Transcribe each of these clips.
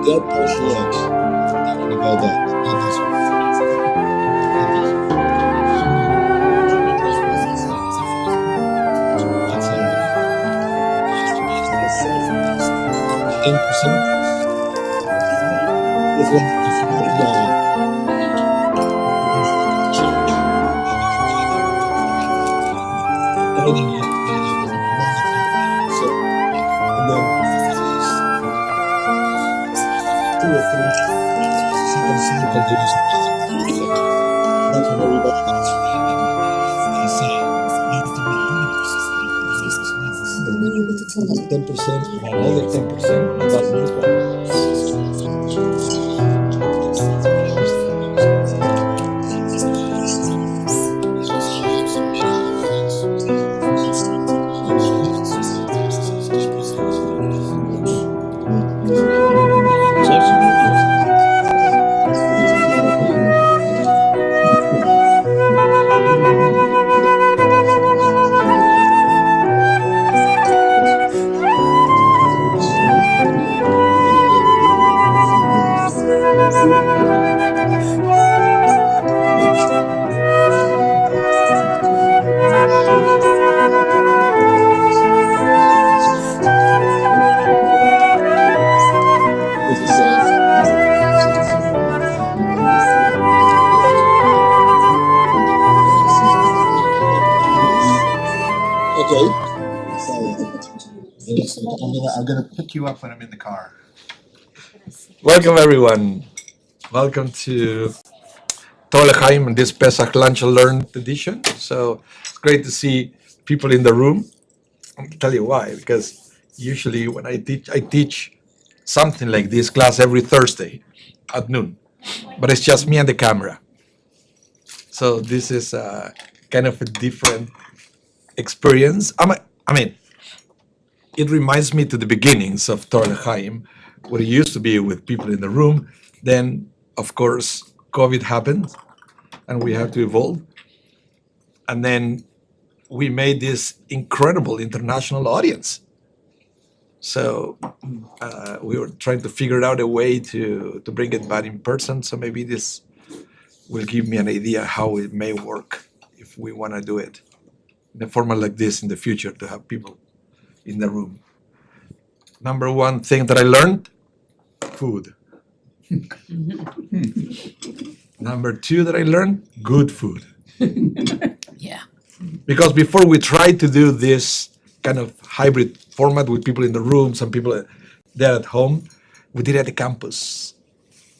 They're partially talking about that. I'm gonna pick you up when I'm in the car. Welcome, everyone. Welcome to Torah Chaim in this Pesach Lunch and Learn edition. So it's great to see people in the room. I'll tell you why, because usually when I teach something like this class every Thursday at noon, but it's just me and the camera. So this is kind of a different experience. I mean, it reminds me to the beginnings of Torah Chaim, what it used to be with people in the room. Then, of course, COVID happened, and we have to evolve. And then we made this incredible international audience. So we were trying to figure out a way to bring it back in person. So maybe this will give me an idea how it may work if we want to do it in a format like this in the future, to have people in the room. Number one thing that I learned, food. Number two that I learned, good food. Yeah. Because before we tried to do this kind of hybrid format with people in the room, some people there at home, we did it at the campus.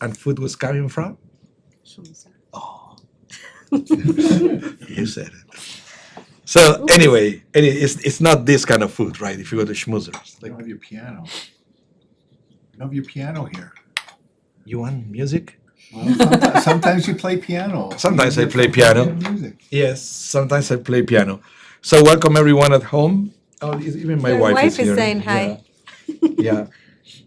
And food was coming from? Oh. You said it. So anyway, it's not this kind of food, right? If you go to schmoozers. You don't have your piano. You don't have your piano here. You want music? Well, sometimes you play piano. Sometimes I play piano. Music. Yes, sometimes I play piano. So welcome everyone at home. Oh, even my Your wife wife is is here. saying hi. Yeah.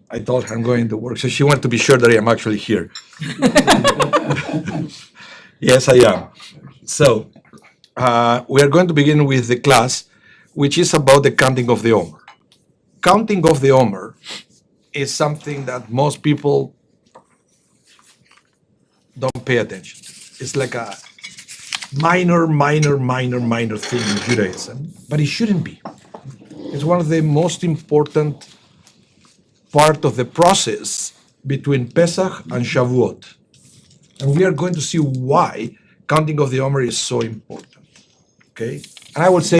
I told her I'm going to work, so she wanted to be sure that I am actually here. Yes, I am. So we are going to begin with the class, which is about the counting of the Omer. Counting of the Omer is something that most people don't pay attention. It's like a minor thing in Judaism, but it shouldn't be. It's one of the most important part of the process between Pesach and Shavuot. And we are going to see why counting of the Omer is so important. Okay? And I would say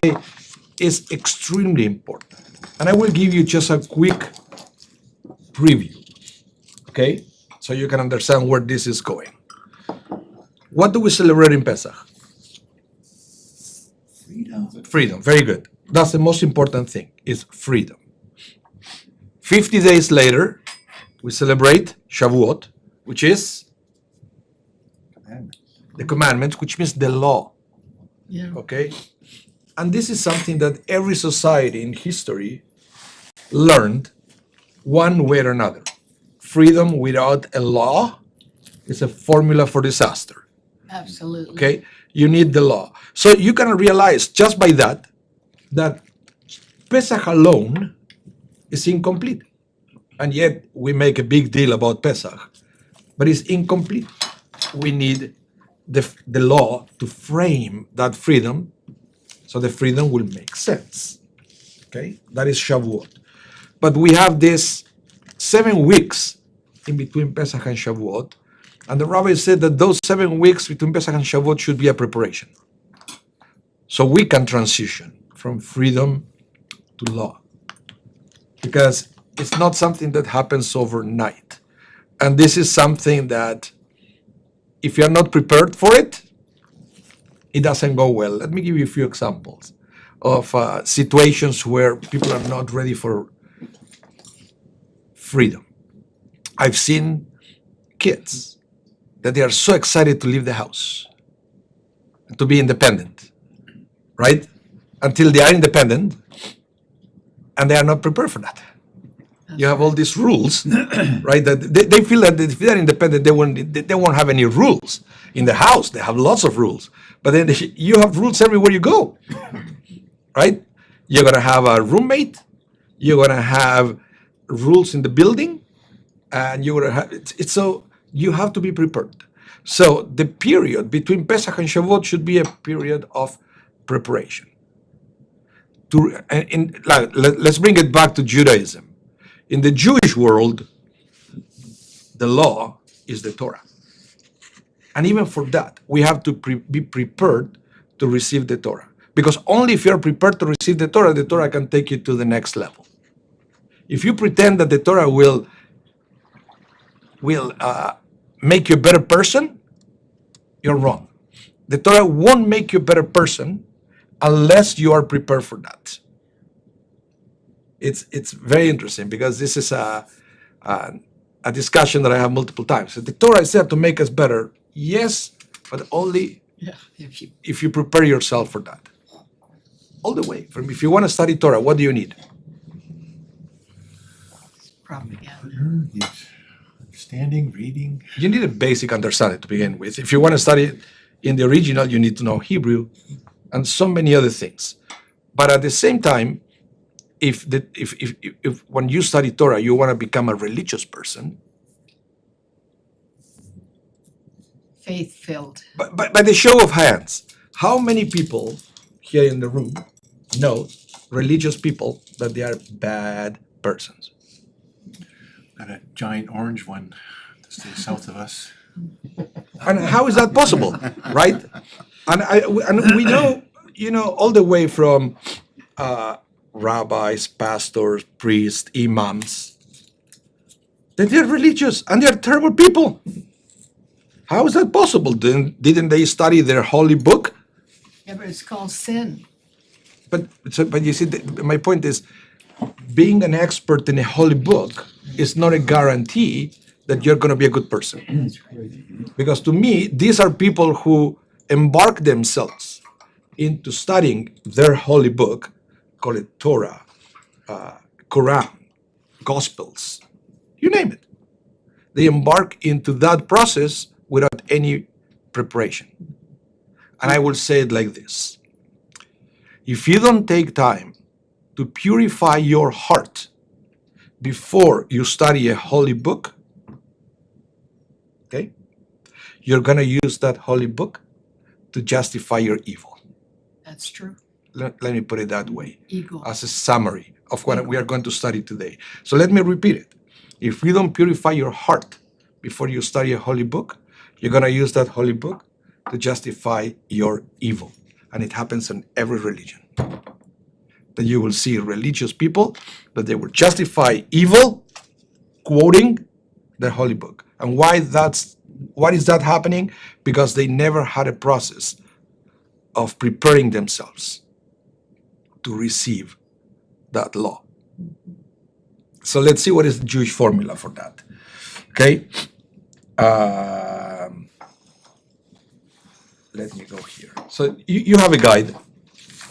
it's extremely important. And I will give you just a quick preview. Okay? So you can understand where this is going. What do we celebrate in Pesach? Freedom. Freedom. Very good. That's the most important thing, is freedom. 50 days later, we celebrate Shavuot, which is the commandments, which means the law. Yeah. Okay? And this is something that every society in history learned one way or another. Freedom without a law is a formula for disaster. Absolutely. Okay? You need the law. So you can realize just by that Pesach alone is incomplete. And yet we make a big deal about Pesach, but it's incomplete. We need the law to frame that freedom so the freedom will make sense. Okay? That is Shavuot. But we have this 7 weeks in between Pesach and Shavuot, and the rabbi said that those 7 weeks between Pesach and Shavuot should be a preparation. So we can transition from freedom to law. Because it's not something that happens overnight. And this is something that if you're not prepared for it, it doesn't go well. Let me give you a few examples of situations where people are not ready for freedom. I've seen kids that they are so excited to leave the house, to be independent, right? Until they are independent, and they are not prepared for that. You have all these rules, right? That they feel that if they're independent, they won't have any rules. In the house, they have lots of rules. But then you have rules everywhere you go, right? You're going to have a roommate. You're going to have rules in the building. And you're going to have, it's so you have to be prepared. So the period between Pesach and Shavuot should be a period of preparation. Let's bring it back to Judaism. In the Jewish world, the law is the Torah. And even for that, we have to be prepared to receive the Torah. Because only if you're prepared to receive the Torah can take you to the next level. If you pretend that the Torah will make you a better person, you're wrong. The Torah won't make you a better person unless you are prepared for that. It's very interesting because this is a discussion that I have multiple times. The Torah is there to make us better, yes, but only if you prepare yourself for that. All the way. If you want to study Torah, what do you need? Propaganda. Understanding, reading. You need a basic understanding to begin with. If you want to study it in the original, you need to know Hebrew. and so many other things. But at the same time, if when you study Torah, you want to become a religious person, Faith-filled. but by the show of hands, how many people here in the room know religious people that they are bad persons? Got a giant orange one to stay south of us. And how is that possible, right? And we know, all the way from rabbis, pastors, priests, imams, that they're religious and they're terrible people. How is that possible? Didn't they study their holy book? Yeah, but it's called sin. But you see, my point is, being an expert in a holy book is not a guarantee that you're going to be a good person. Because to me, these are people who embark themselves into studying their holy book, call it Torah, Quran, Gospels, you name it. They embark into that process without any preparation. And I will say it like this. If you don't take time to purify your heart before you study a holy book, okay, you're going to use that holy book to justify your evil. That's true. Let me put it that way, Ego. as a summary of what we are going to study today. So let me repeat it. If you don't purify your heart before you study a holy book, you're going to use that holy book to justify your evil. And it happens in every religion. That you will see religious people that they will justify evil quoting the holy book. And why is that happening? Because they never had a process of preparing themselves to receive that law. So let's see what is the Jewish formula for that. Okay? Let me go here. So you have a guide.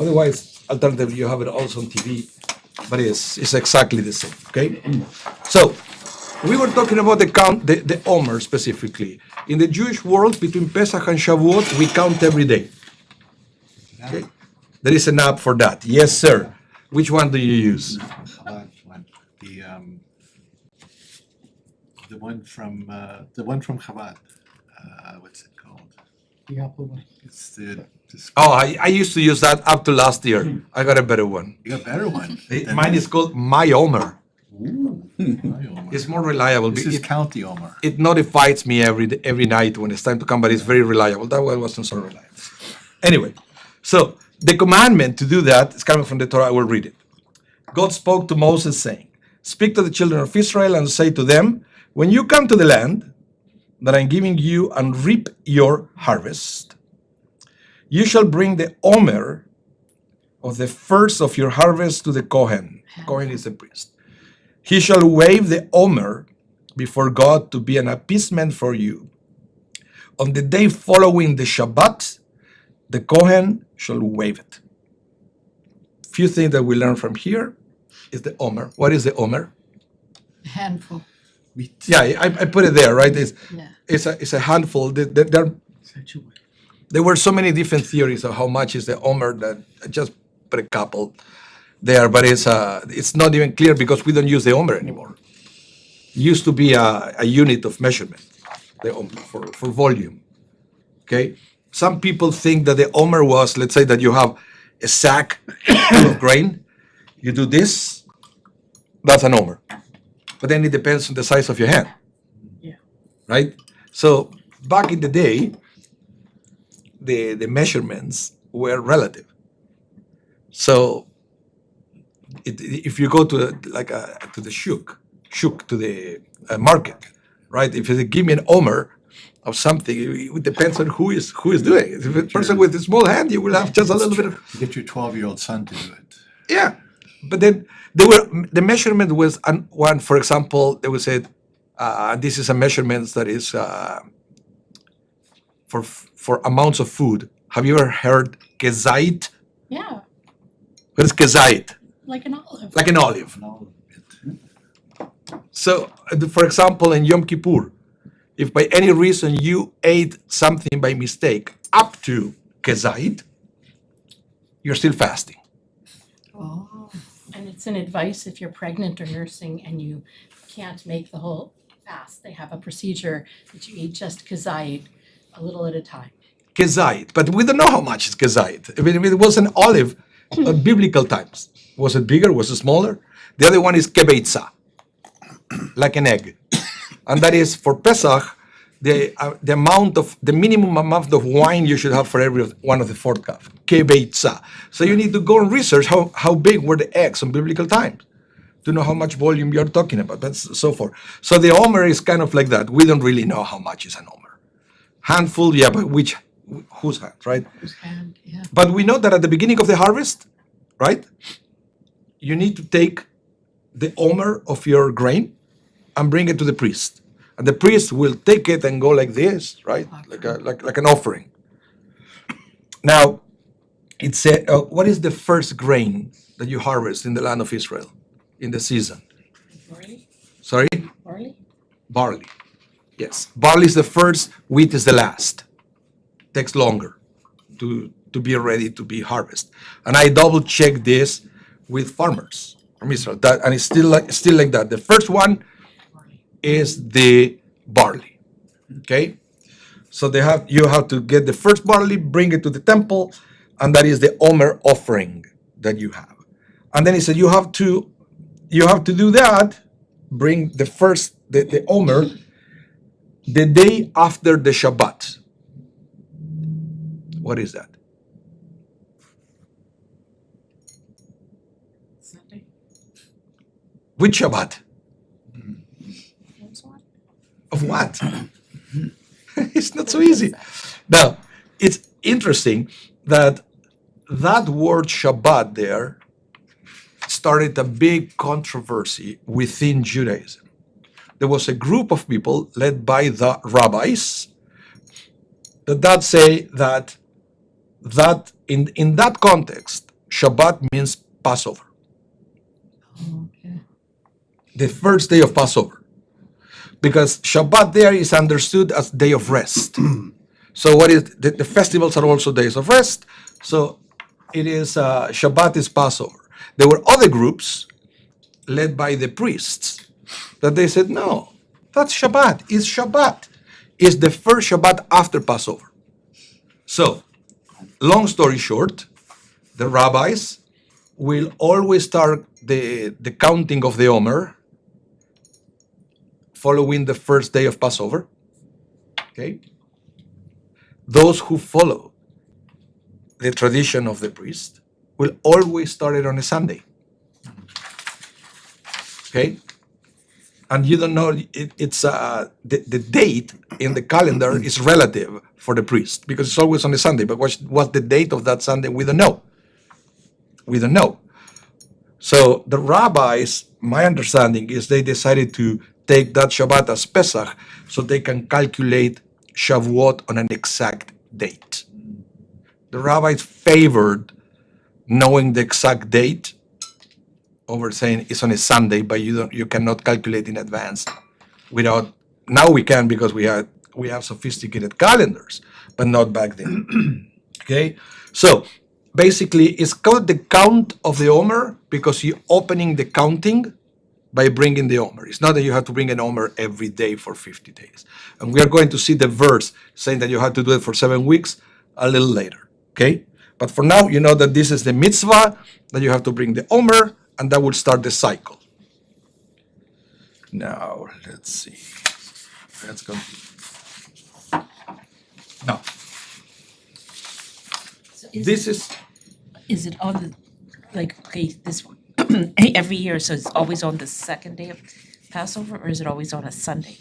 Otherwise, alternatively, you have it also on TV, but it's exactly the same. Okay? So we were talking about the Omer specifically. In the Jewish world, between Pesach and Shavuot, we count every day. Okay? There is an app for that. Yes, sir. Which one do you use? Chabad one. The one from Chabad. What's it called? It's the. Oh, I used to use that up to last year. I got a better one. You got a better one. Mine is called My Omer. Ooh, my Omer. It's more reliable. This is County Omer. It notifies me every night when it's time to come, but it's very reliable. That one wasn't so reliable. Anyway, so the commandment to do that is coming from the Torah. I will read it. God spoke to Moses saying, "Speak to the children of Israel and say to them, when you come to the land that I'm giving you and reap your harvest, you shall bring the Omer of the first of your harvest to the Kohen." Kohen is the priest. "He shall wave the Omer before God to be an appeasement for you. On the day following the Shabbat, the Kohen shall wave it." Few things that we learn from here is the Omer. What is the Omer? A handful. Yeah, I put it there, right? Yeah. It's a handful. There were so many different theories of how much is the Omer that I just put a couple there, but it's not even clear because we don't use the Omer anymore. It used to be a unit of measurement, the Omer, for volume. Okay? Some people think that the Omer was, let's say that you have a sack full of grain, you do this, that's an Omer. But then it depends on the size of your hand. Yeah. Right? So back in the day, the measurements were relative. So if you go to the shuk to the market, right? If you give me an Omer of something, it depends on who is doing it. If a person with a small hand, you will have just a little bit of. You get your 12-year-old son to do it. Yeah, but then the measurement was one. For example, they would say, this is a measurement that is for amounts of food. Have you ever heard kezait? Yeah. What is kezait? Like an olive. Like an olive. No, So, for example, in Yom Kippur, if by any reason you ate something by mistake up to kezait, you're still fasting. Oh, And it's an advice if you're pregnant or nursing and you can't make the whole fast. They have a procedure that you eat just kazayit a little at a time. Kezait, but we don't know how much is kezait. I mean, it was an olive at biblical times. Was it bigger? Was it smaller? The other one is kebeitza, like an egg, and that is for Pesach. The minimum amount of wine you should have for every one of the fourth cup, kebeitza. So you need to go and research how big were the eggs in biblical times to know how much volume you're talking about, but so forth. So the Omer is kind of like that. We don't really know how much is an Omer. Handful, yeah, but whose hand, right? whose hand, yeah. But we know that at the beginning of the harvest, right, you need to take the Omer of your grain and bring it to the priest. And the priest will take it and go like this, right? Like an offering. Now, it said, what is the first grain that you harvest in the land of Israel in the season? Barley? Sorry? Barley? Barley. Yes. Barley is the first, wheat is the last. Takes longer to be ready to be harvested. And I double check this with farmers from Israel. And it's still like that. The first one is the barley. Okay? So you have to get the first barley, bring it to the temple, and that is the Omer offering that you have. And then he said you have to do that, bring the Omer the day after the Shabbat. What is that? Sunday. Which Shabbat? That's what? Of what? It's not so easy. Now, it's interesting that word Shabbat there started a big controversy within Judaism. There was a group of people led by the rabbis that say that in that context, Shabbat means Passover, Okay. the first day of Passover. Because Shabbat there is understood as day of rest. So what is the festivals are also days of rest. So it is Shabbat is Passover. There were other groups led by the priests that they said, no, that's Shabbat. It's Shabbat. It's the first Shabbat after Passover. So, long story short, the rabbis will always start the counting of the Omer following the first day of Passover. Okay? Those who follow the tradition of the priest will always start it on a Sunday. Okay? And you don't know, it's the date in the calendar is relative for the priest because it's always on a Sunday. But what's the date of that Sunday? We don't know. We don't know. So the rabbis, my understanding is they decided to take that Shabbat as Pesach so they can calculate Shavuot on an exact date. The rabbis favored knowing the exact date over saying it's on a Sunday, but you cannot calculate in advance without. Now we can because we have sophisticated calendars, but not back then. Okay, so basically it's called the count of the Omer because you're opening the counting by bringing the Omer. It's not that you have to bring an Omer every day for 50 days. And we are going to see the verse saying that you have to do it for 7 weeks a little later. Okay, but for now you know that this is the mitzvah that you have to bring the Omer. And that will start the cycle. Now, let's see. Let's continue. Now, So this is, is it on the, like, okay, this one, every year, so it's always on the second day of Passover, or is it always on a Sunday?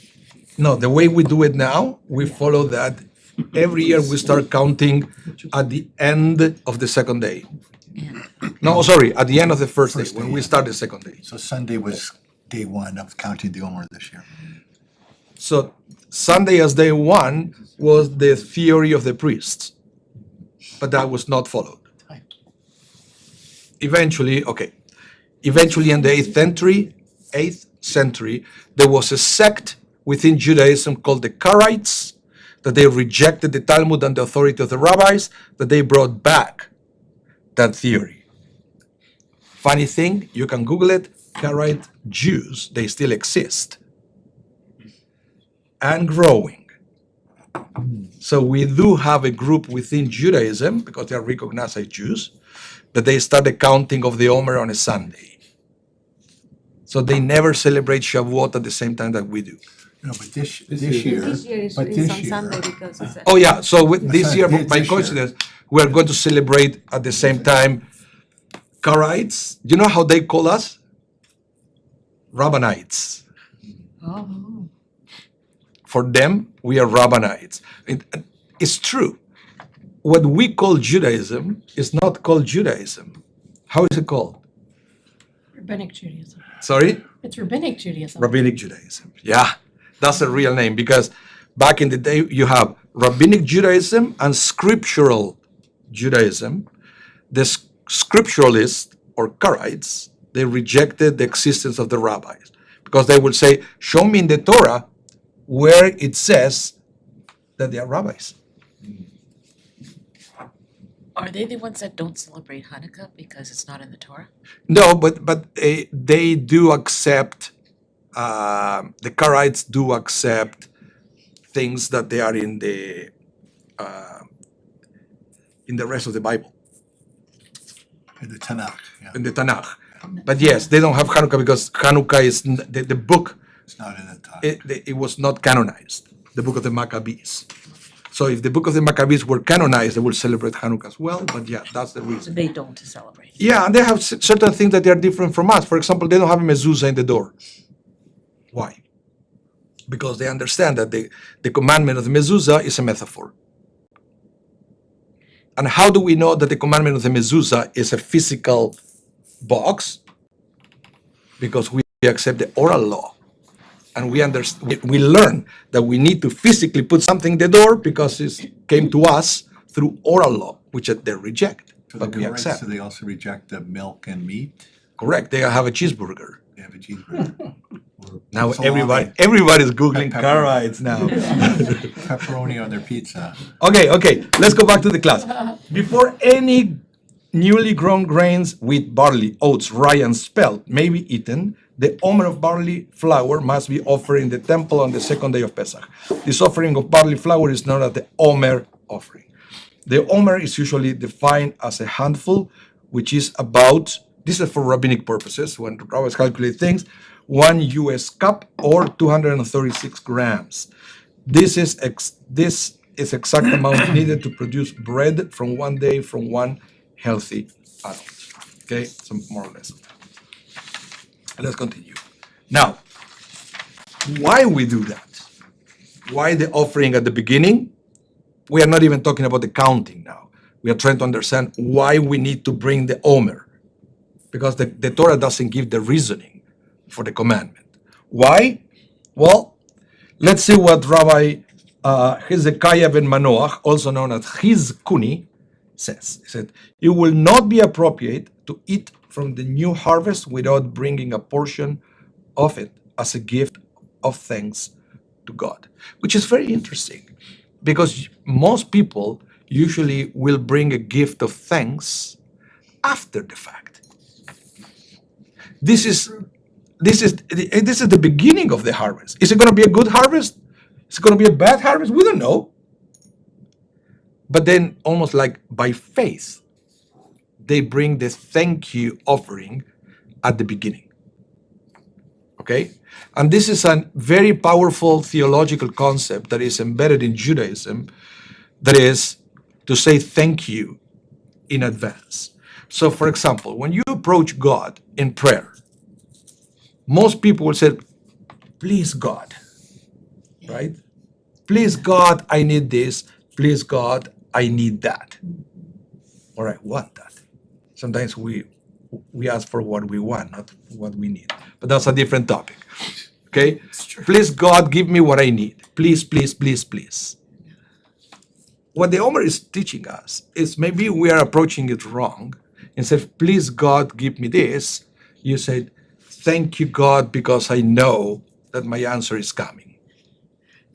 no, the way we do it now, we follow that. Every year we start counting at the end of the second day. No, sorry, at the end of the first day, when we start the second day. So Sunday was day one of counting the Omer this year. So Sunday as day one was the theory of the priests, but that was not followed. Eventually in the 8th century, there was a sect within Judaism called the Karaites, that they rejected the Talmud and the authority of the rabbis, that they brought back that theory. Funny thing, you can Google it, Karaite Jews, they still exist and growing. So we do have a group within Judaism, because they are recognized as Jews, that they start the counting of the Omer on a Sunday. So they never celebrate Shavuot at the same time that we do. No, but this year, but is this on year, Sunday because it's a. Oh yeah, so with this That's year, right, by this year. coincidence, we are going to celebrate at the same time Karaites. Do you know how they call us? Rabbanites. Oh, For them, we are Rabbanites. It's true. What we call Judaism is not called Judaism. How is it called? Rabbinic Judaism. Sorry? It's Rabbinic Judaism. Rabbinic Judaism. Yeah, that's a real name, because back in the day, you have Rabbinic Judaism and Scriptural Judaism. The Scripturalists, or Karaites, they rejected the existence of the rabbis, because they would say, show me in the Torah where it says that they are rabbis. Are they the ones that don't celebrate Hanukkah because it's not in the Torah? No, but they do accept, the Karaites do accept things that they are in the rest of the Bible, in the Tanakh, yeah, in the Tanakh. But yes, they don't have Hanukkah because Hanukkah is the book. it's not in the Tanakh. It was not canonized, the book of the Maccabees. So if the book of the Maccabees were canonized, they will celebrate Hanukkah as well. But yeah, that's the So reason. they don't celebrate. Yeah, and they have certain things that they are different from us. For example, they don't have a mezuzah in the door. Why? Because they understand that the commandment of the mezuzah is a metaphor. And how do we know that the commandment of the mezuzah is a physical box? Because we accept the oral law. And we learn that we need to physically put something in the door because it came to us through oral law, which they reject, So but the we Karaites, accept. so they also reject the milk and meat. Correct. They have a cheeseburger. They have a cheeseburger. Or Now salami, everybody's Googling Pepper. Karaites now. pepperoni on their pizza. Okay, let's go back to the class. Before any newly grown grains, wheat, barley, oats, rye, and spelt may be eaten, the Omer of barley flour must be offered in the temple on the second day of Pesach. This offering of barley flour is known as the Omer offering. The Omer is usually defined as a handful, which is about, this is for rabbinic purposes, when rabbis calculate things, 1 US cup or 236 grams. This is exact amount needed to produce bread from one day from one healthy adult. Okay, so more or less. Let's continue. Now, why we do that? Why the offering at the beginning? We are not even talking about the counting now. We are trying to understand why we need to bring the Omer. Because the Torah doesn't give the reasoning for the commandment. Why? Well, let's see what Rabbi Hezekiah ben Manoach, also known as Hizkuni, says. He said, it will not be appropriate to eat from the new harvest without bringing a portion of it as a gift of thanks to God, which is very interesting because most people usually will bring a gift of thanks after the fact. This is the beginning of the harvest. Is it going to be a good harvest? Is it going to be a bad harvest? We don't know. But then, almost like by faith, they bring the thank you offering at the beginning. Okay? And this is a very powerful theological concept that is embedded in Judaism, that is to say thank you in advance. So, for example, when you approach God in prayer, most people will say, please God, right? Please God, I need this. Please God, I need that. Or I want that. Sometimes we ask for what we want, not what we need. But that's a different topic. Okay? Please God, give me what I need. Please, please, please, please. What the Omer is teaching us is maybe we are approaching it wrong. Instead of please God, give me this, you said, thank you God, because I know that my answer is coming.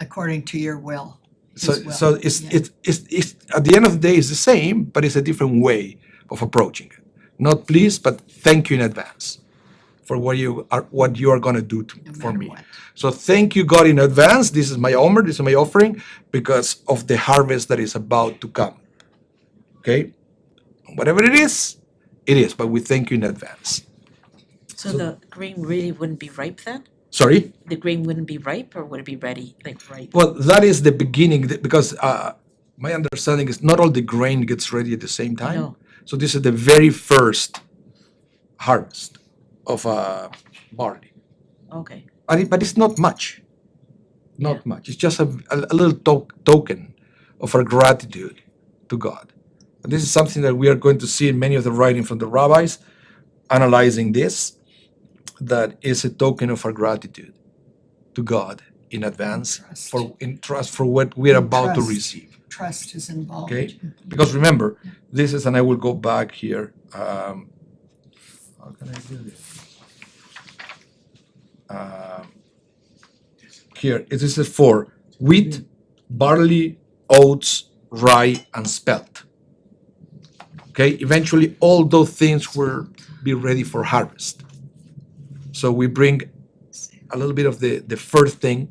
according to your will. So His will. so it's Yeah. it's at the end of the day it's the same, but it's a different way of approaching it. Not please, but thank you in advance for what you are going to do No for matter me. what. So thank you, God, in advance. This is my Omer, this is my offering, because of the harvest that is about to come. Okay? Whatever it is, but we thank you in advance. So the grain really wouldn't be ripe then? Sorry? The grain wouldn't be ripe, or would it be ready, like ripe? Well, that is the beginning, because my understanding is not all the grain gets ready at the same time. No. So this is the very first harvest of barley. Okay. But it's not much. Not Yeah. much. It's just a little token of our gratitude to God. And this is something that we are going to see in many of the writings from the rabbis analyzing this, that is a token of our gratitude to God in advance Trust. in trust for what we are In about to trust. receive. Trust is involved. Okay? Because remember, this is, and I will go back here. How can I do this? Here, it is for wheat, barley, oats, rye, and spelt. Okay, eventually all those things will be ready for harvest. So we bring a little bit of the first thing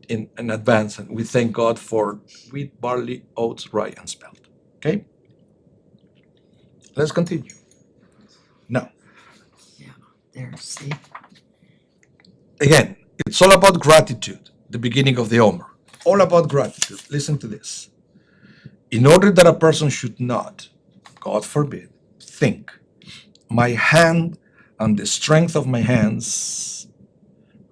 in advance, and we thank God for wheat, barley, oats, rye, and spelt. Okay? Let's continue. Now, There, see? again, it's all about gratitude, the beginning of the Omer. All about gratitude. Listen to this. In order that a person should not, God forbid, think, my hand and the strength of my hands,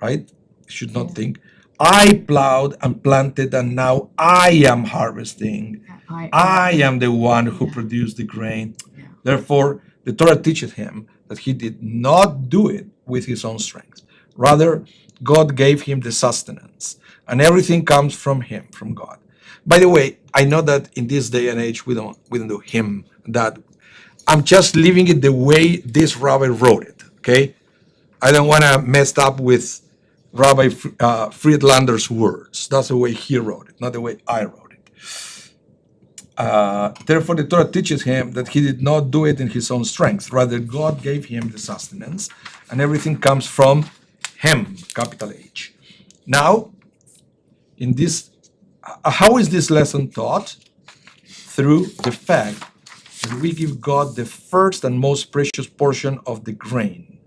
right? Should not think, I plowed and planted and now I am harvesting. I am the one who produced the grain. Yeah. Therefore, the Torah teaches him that he did not do it with his own strength. Rather, God gave him the sustenance, and everything comes from him, from God. By the way, I know that in this day and age we don't do him, that. I'm just leaving it the way this rabbi wrote it. Okay, I don't want to mess up with Rabbi Friedlander's words. That's the way he wrote it, not the way I wrote it. Therefore, the Torah teaches him that he did not do it in his own strength. Rather, God gave him the sustenance, and everything comes from him, capital H. Now, in this, how is this lesson taught? Through the fact that we give God the first and most precious portion of the grain.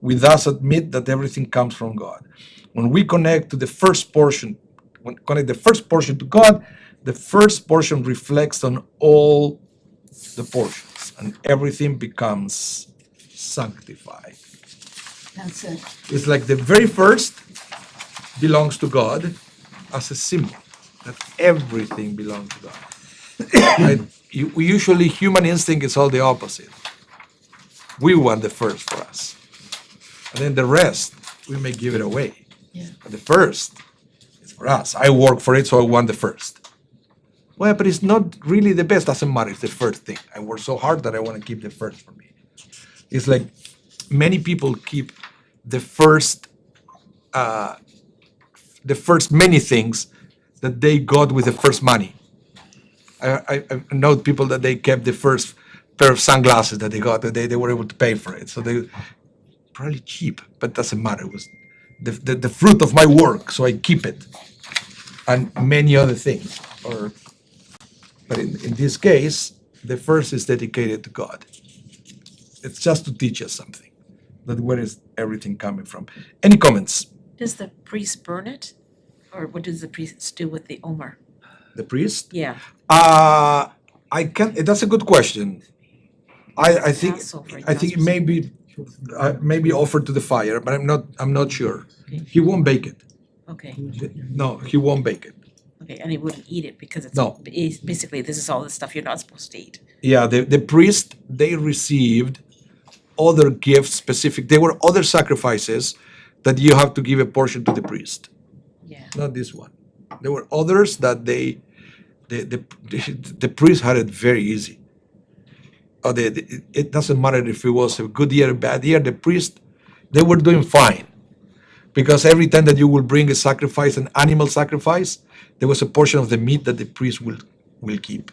We thus admit that everything comes from God. When we connect the first portion to God, the first portion reflects on all the portions, and everything becomes sanctified. That's it. It's like the very first belongs to God as a symbol that everything belongs to God. Right? We usually, human instinct is all the opposite. We want the first for us. And then the rest, we may give it away. Yeah. But the first is for us. I work for it, so I want the first. Well, but it's not really the best. Doesn't matter. It's the first thing. I work so hard that I want to keep the first for me. It's like many people keep the first many things that they got with the first money. I know people that they kept the first pair of sunglasses that they got, that they were able to pay for it. So they probably cheap, but doesn't matter. It was the fruit of my work, so I keep it. And many other things. But in this case, the first is dedicated to God. It's just to teach us something, that where is everything coming from. Any comments? Does the priest burn it? Or what does the priest do with the Omer? The priest? Yeah. I can. That's a good question. I think Passover, it may be offered to the fire, but I'm not sure. Okay. He won't bake it. Okay. No, he won't bake it. Okay, and he wouldn't eat it because it's No. basically this is all the stuff you're not supposed to eat. Yeah, the priest, they received other gifts specific. There were other sacrifices that you have to give a portion to the priest, Yeah. not this one. There were others that the priest had it very easy. It doesn't matter if it was a good year or bad year, the priest, they were doing fine. Because every time that you will bring a sacrifice, an animal sacrifice, there was a portion of the meat that the priest will keep.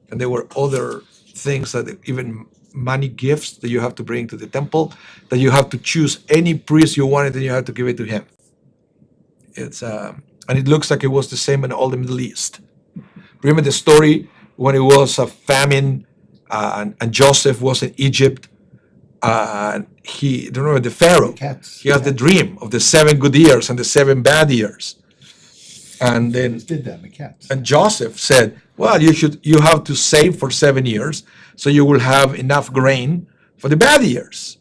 And there were other things that even money gifts that you have to bring to the temple, that you have to choose any priest you wanted and you have to give it to him. It's and it looks like it was the same in all the Middle East. Remember the story when it was a famine and Joseph was in Egypt. Remember the Pharaoh. Cats. He has the dream of the 7 good years and the 7 bad years. And then Did that, McCats. and Joseph said, well, you have to save for 7 years so you will have enough grain for the bad years.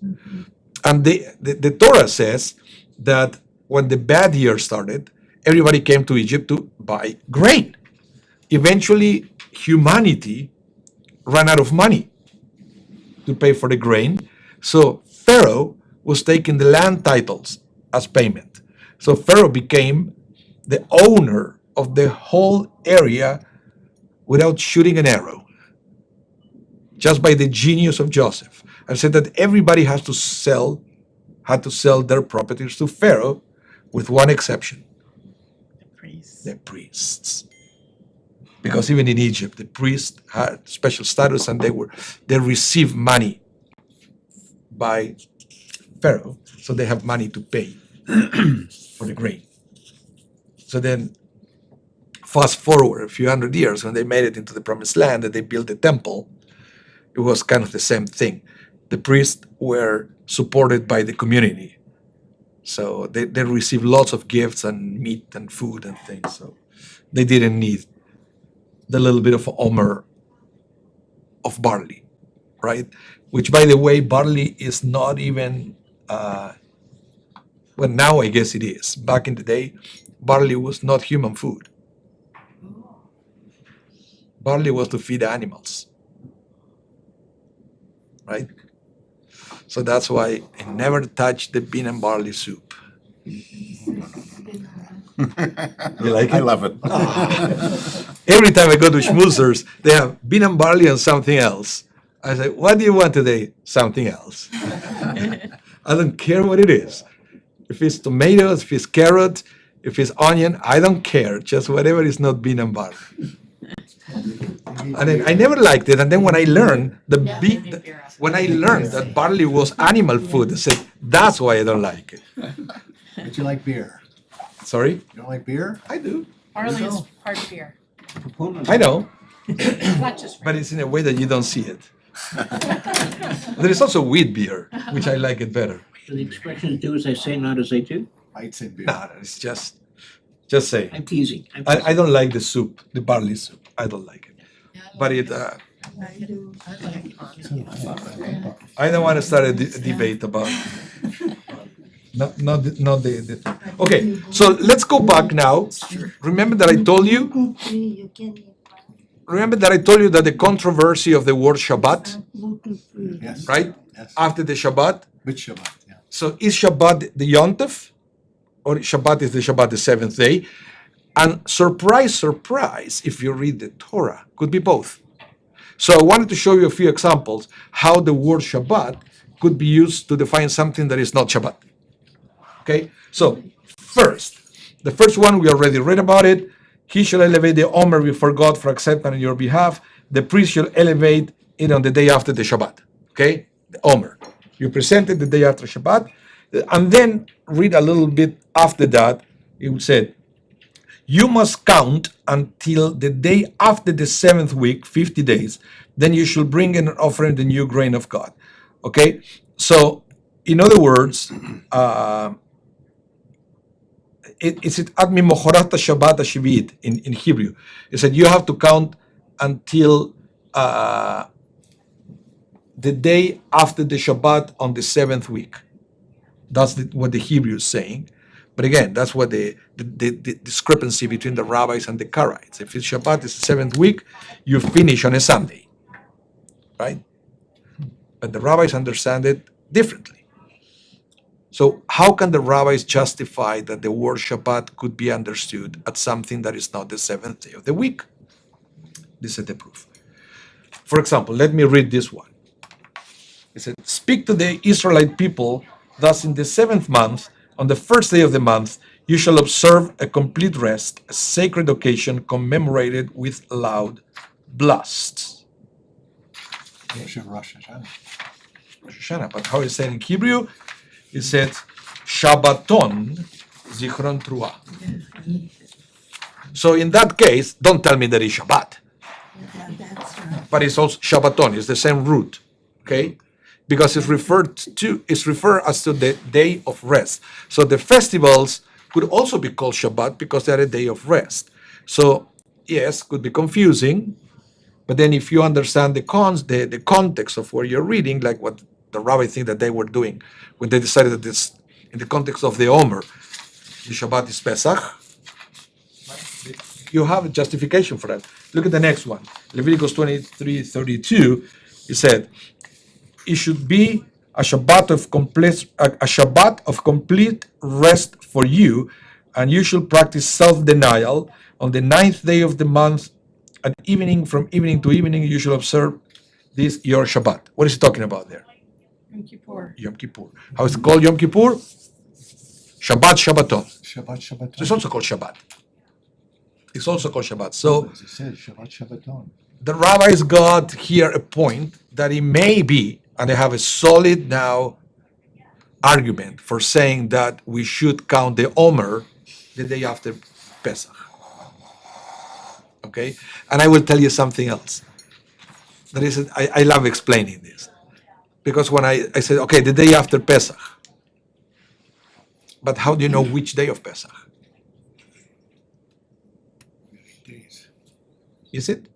And the Torah says that when the bad years started, everybody came to Egypt to buy grain. Eventually, humanity ran out of money to pay for the grain. So Pharaoh was taking the land titles as payment. So Pharaoh became the owner of the whole area without shooting an arrow, just by the genius of Joseph. And said that everybody had to sell their properties to Pharaoh, with one exception: the priests. Because even in Egypt, the priests had special status, and they received money by Pharaoh, so they have money to pay for the grain. So then, fast forward a few hundred years, when they made it into the Promised Land and they built the temple, it was kind of the same thing. The priests were supported by the community, so they received lots of gifts and meat and food and things. So they didn't need the little bit of Omer of barley, right? Which, by the way, barley is not even, well, now I guess it is. Back in the day, barley was not human food. Barley was to feed animals, right? So that's why I never touched the bean and barley soup. You like it? I love it. Every time I go to schmoozers, they have bean and barley and something else. I say, what do you want today? Something else. I don't care what it is. If it's tomatoes, if it's carrot, if it's onion, I don't care. Just whatever is not bean and barley. And then I never liked it. And then when I learned that barley was animal food, I said, that's why I don't like it. But you like beer. Sorry? You don't like beer? I do. Barley is part of beer, I know. not just But it's in a way that you don't see it. There is also wheat beer, which I like it better. So the expression is do as I say, not as I do? Fights in beer. No, it's just say. I'm teasing. I don't like the soup, the barley soup. I don't like it. But it, I don't want to start a debate about. Not the. Okay, so let's go back now. Remember that I told you. Remember that I told you that the controversy of the word Shabbat, Yes. right? Yes. After the Shabbat. Which Shabbat? Yeah. So is Shabbat the Yom Tov, or Shabbat is the Shabbat, the seventh day? And surprise, surprise, if you read the Torah, could be both. So I wanted to show you a few examples how the word Shabbat could be used to define something that is not Shabbat. Okay, so the first one, we already read about it. He shall elevate the Omer before God for acceptance on your behalf. The priest shall elevate it on the day after the Shabbat. Okay, the Omer. You present it the day after Shabbat. And then read a little bit after that. It said, you must count until the day after the 7th week, 50 days. Then you shall bring in an offering the new grain of God. Okay, so in other words, it's Admi Mochorat Shabbat Shivit in Hebrew. It said you have to count until the day after the Shabbat on the 7th week. That's what the Hebrew is saying. But again, that's what the discrepancy between the rabbis and the Karaites. If it's Shabbat, it's the 7th week, you finish on a Sunday, right? But the rabbis understand it differently. So how can the rabbis justify that the word Shabbat could be understood as something that is not the 7th day of the week? This is the proof. For example, let me read this one. It said, speak to the Israelite people, thus in the 7th month, on the 1st day of the month, you shall observe a complete rest, a sacred occasion commemorated with loud blasts. Rosh Hashanah. Rosh Hashanah. But how is it said in Hebrew? It said Shabbaton Zichron Truah. So in that case, don't tell me that it's Shabbat. Yeah, that's right. But it's also Shabbaton. It's the same root, okay? Because it's referred as to the day of rest. So the festivals could also be called Shabbat because they are a day of rest. So yes, could be confusing, but then if you understand the context of where you're reading, like what the rabbi think that they were doing when they decided that this, in the context of the Omer, the Shabbat is Pesach, you have a justification for that. Look at the next one. Leviticus 23:32, it said, it should be a Shabbat of complete rest for you, and you should practice self-denial on the 9th day of the month at evening. From evening to evening, you should observe this your Shabbat. What is he talking about there? Yom Kippur. Yom Kippur. How is it called Yom Kippur? Shabbat Shabbaton. Shabbat Shabbaton. So it's also called Shabbat. It's also called Shabbat. So As it says, Shabbat Shabbaton. the rabbis got here a point that it may be, and they have a solid now argument for saying that we should count the Omer the day after Pesach. Okay? And I will tell you something else. That is, I love explaining this. Because when I said, okay, the day after Pesach, but how do you know which day of Pesach? Days. Is it?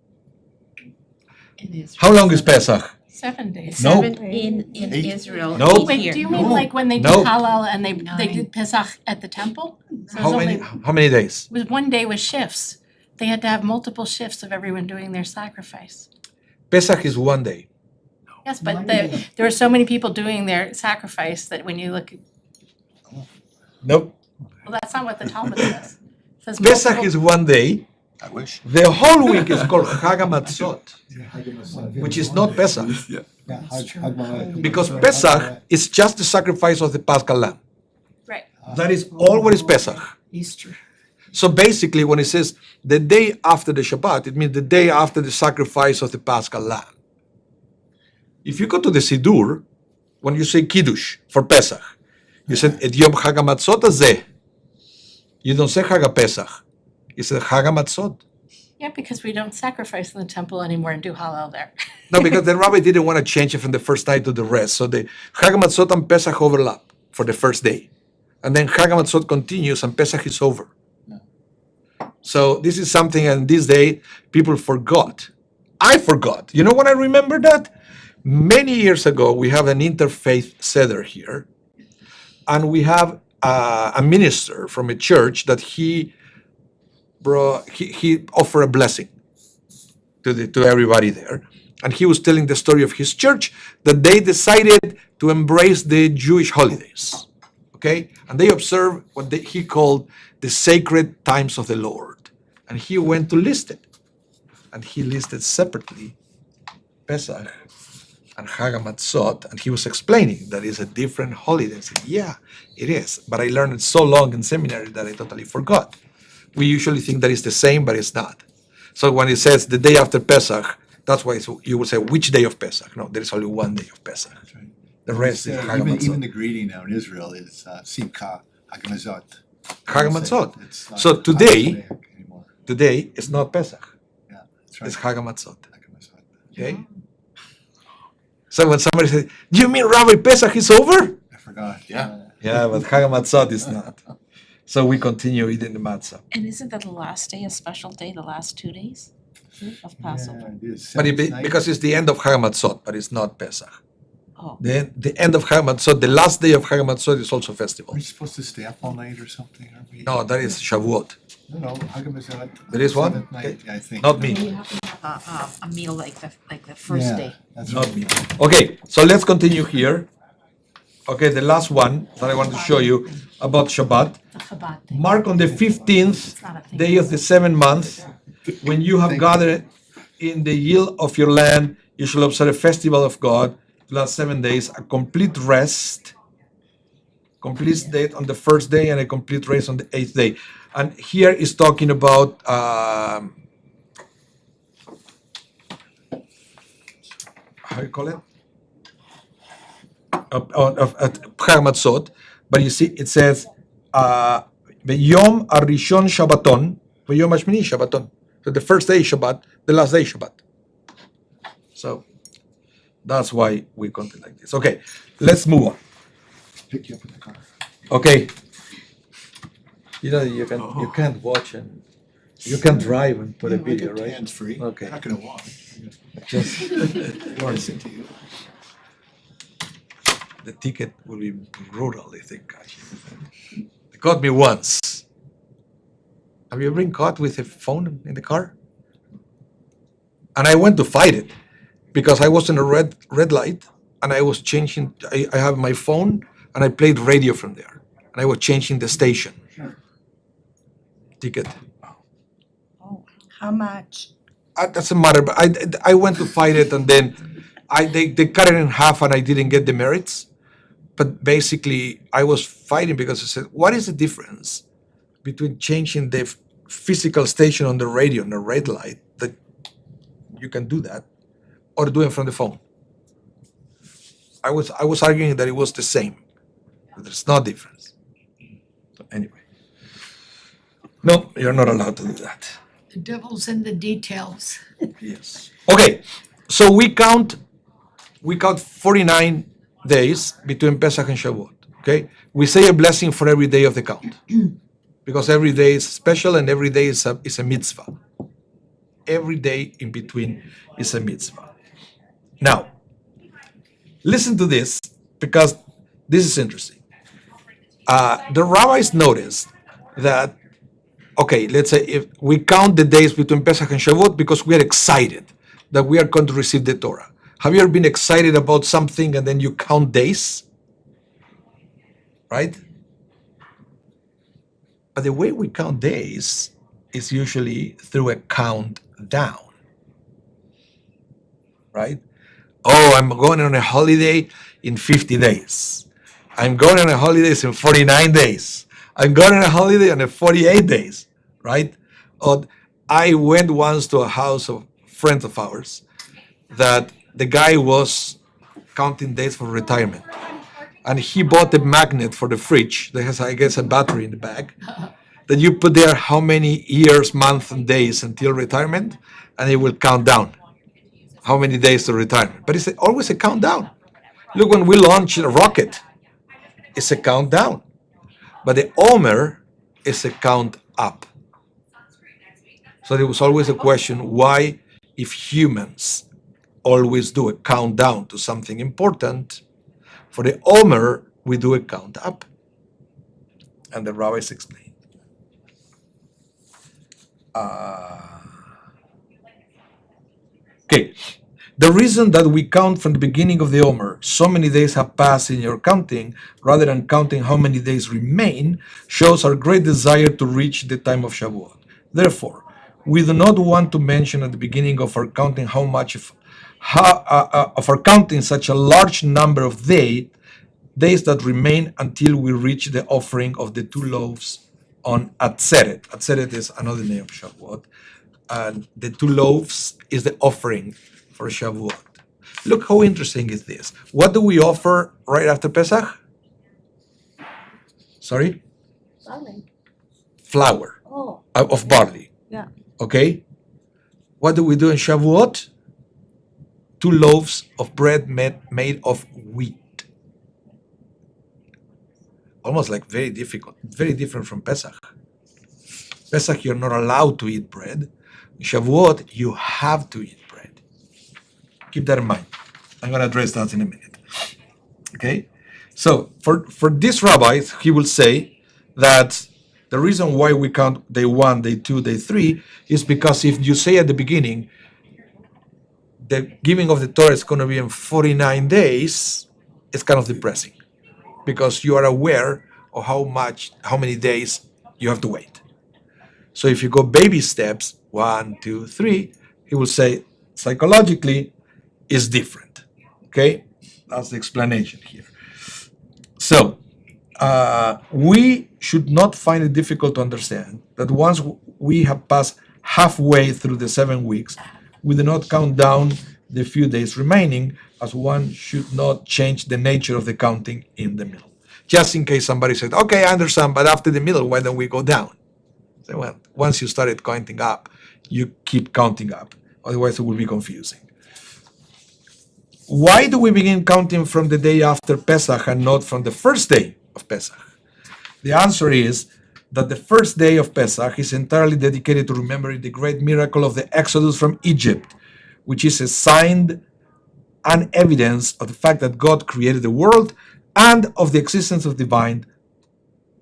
It is. How long is Pesach? 7 days. No. Seven in Eight. Israel. No. eight Wait, here. do you mean No. like when they did No. Hallel and they Nine. did Pesach at the temple? So it How was many? only, How many days? it was one day with shifts. They had to have multiple shifts of everyone doing their sacrifice. Pesach is one day. Yes, but there were so many people doing their sacrifice that when you look, Nope. well, that's not what the Talmud says. It says Pesach multiple- is one day. I wish. The whole week is called Chag HaMatzot, which is not Pesach. Because Pesach is just the sacrifice of the Paschal lamb. Right. That is all what is Pesach. Easter. So basically, when it says the day after the Shabbat, it means the day after the sacrifice of the Paschal lamb. If you go to the Siddur, when you say Kiddush for Pesach, you said Et Yom Chag HaMatzot Hazeh. You don't say Chag HaPesach. You say Chag HaMatzot. Yeah, because we don't sacrifice in the temple anymore and do Hallel there. No, because the rabbi didn't want to change it from the first night to the rest. So the Chag HaMatzot and Pesach overlap for the first day. And then Chag HaMatzot continues and Pesach is over. So this is something, and this day people forgot. I forgot. You know when I remember that? Many years ago, we have an interfaith seder here. And we have a minister from a church that he offered a blessing to everybody there. And he was telling the story of his church that they decided to embrace the Jewish holidays. Okay? And they observed what he called the sacred times of the Lord. And he went to list it. And he listed separately Pesach and Chag HaMatzot, and he was explaining that it's a different holiday. I said, yeah, it is. But I learned it so long in seminary that I totally forgot. We usually think that it's the same, but it's not. So when it says the day after Pesach, that's why you would say, which day of Pesach? No, there is only one day of Pesach. That's right. The rest is Chag Even HaMatzot. the greeting now in Israel is Simcha Hagamazot. Chag HaMatzot. It's not So today- Hagamazot anymore. Today is not Pesach, Yeah, that's right. it's Chag HaMatzot. Hagamazot. Okay? So when somebody says, do you mean Rabbi Pesach is over? I forgot. Yeah. Yeah, but Chag HaMatzot is not. So we continue eating the matzah. And isn't that the last day a special day, the last 2 days of Passover? Yeah, it is. But Seventh night. because it's the end of Chag HaMatzot, but it's not Pesach. Oh, The end of Chag HaMatzot, the last day of Chag HaMatzot is also festival. Are we supposed to stay up all night or something? Are we? No, that is Shavuot. No, Hagamazot. There is one? Seventh night, Okay. I think. Not me. you have to have a meal like the first Yeah, day. that's Not right. me. Okay, so let's continue here. Okay, the last one that I want to show you about Shabbat. The Chabad thing. Mark on the 15th It's not a thing. day of the 7th month, when you have gathered in the yield of your land, you shall observe a festival of God, last 7 days, a complete rest, complete date on the first day, and a complete rest on the 8th day. And here is talking about how how you call it? Of Chag Matzot, but you see, it says, Yom Arishon Shabbaton, Yom Hashmini Shabbaton. So the first day is Shabbat, the last day is Shabbat. So that's why we count it like this. Okay, let's move on. Pick you up in the car. Okay. You can't watch and you can drive and put a video, right? Hands free. Okay. You're not gonna walk. Just Listen to you. the ticket will be brutal, I think. They caught me once. Have you ever been caught with a phone in the car? And I went to fight it because I was in a red light and I was changing. I have my phone and I played radio from there and I was changing the station. Sure. Ticket. How much? Doesn't matter. But I went to fight it and then they cut it in half and I didn't get the merits. But basically, I was fighting because I said, what is the difference between changing the physical station on the radio on a red light, that you can do that, or doing it from the phone? I was arguing that it was the same. But there's no difference. So anyway. No, you're not allowed to do that. The devil's in the details. Yes. Okay, so we count 49 days between Pesach and Shavuot. Okay, we say a blessing for every day of the count, because every day is special and every day is a mitzvah. Every day in between is a mitzvah. Now, listen to this because this is interesting. The rabbis noticed that, okay, let's say if we count the days between Pesach and Shavuot because we are excited that we are going to receive the Torah. Have you ever been excited about something and then you count days? Right? But the way we count days is usually through a countdown. Right? Oh, I'm going on a holiday in 50 days. I'm going on a holiday in 49 days. I'm going on a holiday on 48 days. Right? Or I went once to a house of friends of ours that the guy was counting days for retirement. And he bought a magnet for the fridge that has, I guess, a battery in the back. That you put there how many years, months, and days until retirement, and it will count down how many days to retirement. But it's always a countdown. Look, when we launch a rocket, it's a countdown. But the Omer is a count up. So there was always a question, why, if humans always do a countdown to something important, for the Omer, we do a count up. And the rabbis explain. Okay, the reason that we count from the beginning of the Omer, so many days have passed in your counting, rather than counting how many days remain, shows our great desire to reach the time of Shavuot. Therefore, we do not want to mention at the beginning of our counting how much of our counting such a large number of days that remain until we reach the offering of the 2 loaves on Atzeret. Atzeret is another name of Shavuot. And the 2 loaves is the offering for Shavuot. Look how interesting is this. What do we offer right after Pesach? Sorry? Flour of barley. Yeah. Okay? What do we do in Shavuot? 2 loaves of bread made of wheat. Almost like very different from Pesach. Pesach, you're not allowed to eat bread. In Shavuot, you have to eat bread. Keep that in mind. I'm going to address that in a minute. Okay? So, for this rabbi, he will say that the reason why we count day 1, day 2, day 3 is because if you say at the beginning, the giving of the Torah is going to be in 49 days, it's kind of depressing because you are aware of how many days you have to wait. So if you go baby steps, 1, 2, 3, he will say psychologically is different. Okay, that's the explanation here. So we should not find it difficult to understand that once we have passed halfway through the 7 weeks, we do not count down the few days remaining, as one should not change the nature of the counting in the middle. Just in case somebody said, okay, I understand, but after the middle, why don't we go down? So, well, once you started counting up, you keep counting up. Otherwise, it will be confusing. Why do we begin counting from the day after Pesach and not from the first day of Pesach? The answer is that the first day of Pesach is entirely dedicated to remembering the great miracle of the Exodus from Egypt, which is a sign and evidence of the fact that God created the world and of the existence of divine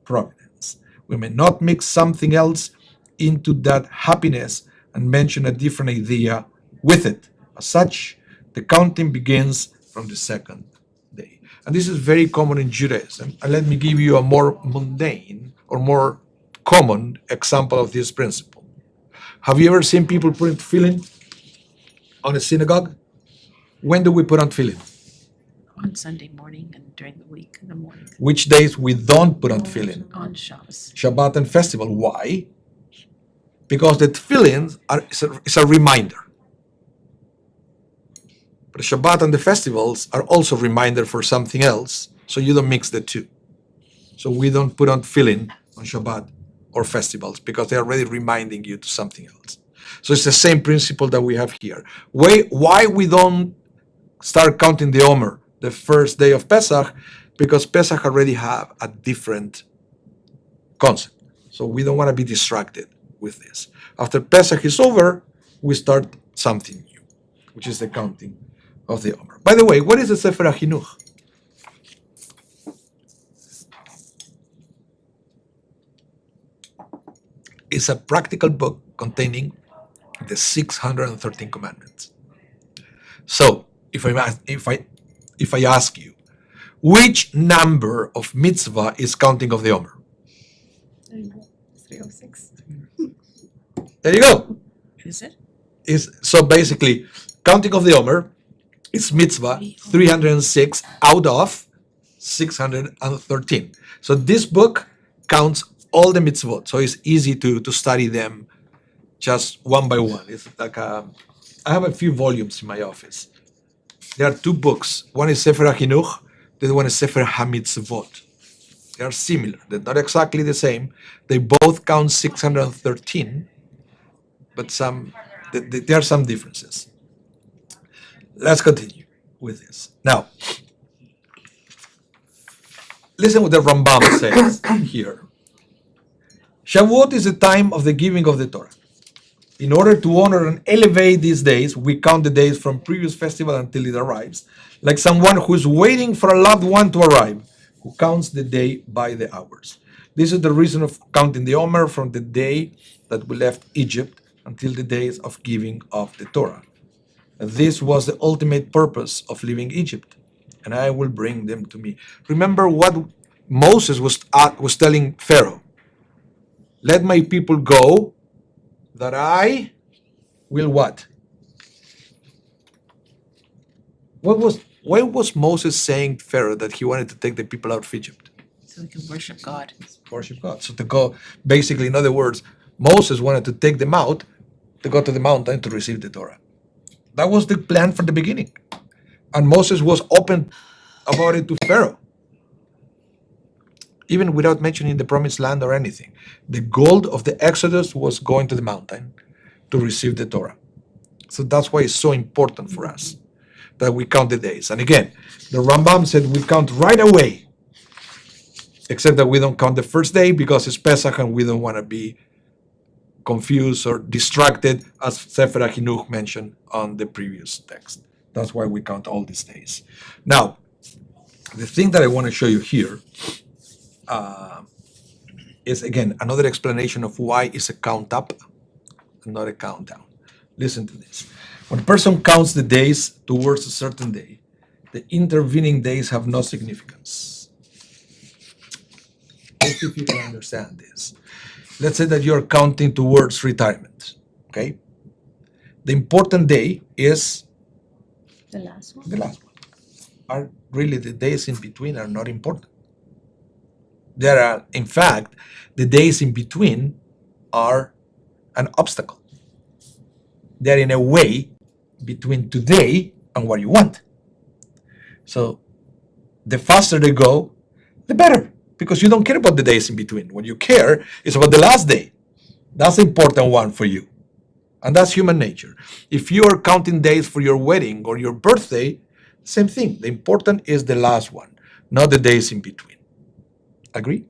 providence. We may not mix something else into that happiness and mention a different idea with it. As such, the counting begins from the second day. And this is very common in Judaism. And let me give you a more mundane or more common example of this principle. Have you ever seen people putting tefillin on a synagogue? When do we put on tefillin? On Sunday morning and during the week in the morning. Which days we don't put on tefillin? On Shabbos. Shabbat and festival. Why? Because the tefillin is a reminder. But the Shabbat and the festivals are also a reminder for something else, so you don't mix the two. So we don't put on tefillin on Shabbat or festivals because they're already reminding you to something else. So it's the same principle that we have here. Why we don't start counting the Omer the first day of Pesach? Because Pesach already have a different concept. So we don't want to be distracted with this. After Pesach is over, we start something new, which is the counting of the Omer. By the way, what is the Sefirat HaChinuch? It's a practical book containing the 613 commandments. So, if I ask you, which number of mitzvah is counting of the Omer? 306. There you go. Is it? So basically, counting of the Omer is mitzvah 306 out of 613. So this book counts all the mitzvot, so it's easy to study them just one by one. It's like I have a few volumes in my office. There are two books. One is Sefer HaChinuch, the other one is Sefer HaMitzvot. They are similar. They're not exactly the same. They both count 613, but there are some differences. Let's continue with this. Now, listen what the Rambam says here. Shavuot is the time of the giving of the Torah. In order to honor and elevate these days, we count the days from previous festival until it arrives, like someone who is waiting for a loved one to arrive, who counts the day by the hours. This is the reason of counting the Omer from the day that we left Egypt until the days of giving of the Torah. And this was the ultimate purpose of leaving Egypt, and I will bring them to me. Remember what Moses was telling Pharaoh. Let my people go, that I will what? Why was Moses saying to Pharaoh that he wanted to take the people out of Egypt? So we can worship God. Worship God. So to go, basically, in other words, Moses wanted to take them out to go to the mountain to receive the Torah. That was the plan from the beginning. And Moses was open about it to Pharaoh, even without mentioning the promised land or anything. The goal of the Exodus was going to the mountain to receive the Torah. So that's why it's so important for us that we count the days. And again, the Rambam said we count right away, except that we don't count the first day because it's Pesach and we don't want to be confused or distracted, as Sefer HaChinuch mentioned on the previous text. That's why we count all these days. Now, the thing that I want to show you here is, again, another explanation of why it's a count up and not a countdown. Listen to this. When a person counts the days towards a certain day, the intervening days have no significance. Let's see if you can understand this. Let's say that you're counting towards retirement, okay? The important day is The last one. the last one. Are really the days in between are not important. There are, in fact, the days in between are an obstacle. They're in a way between today and what you want. So the faster they go, the better, because you don't care about the days in between. What you care is about the last day. That's the important one for you. And that's human nature. If you are counting days for your wedding or your birthday, same thing. The important is the last one, not the days in between. Agree?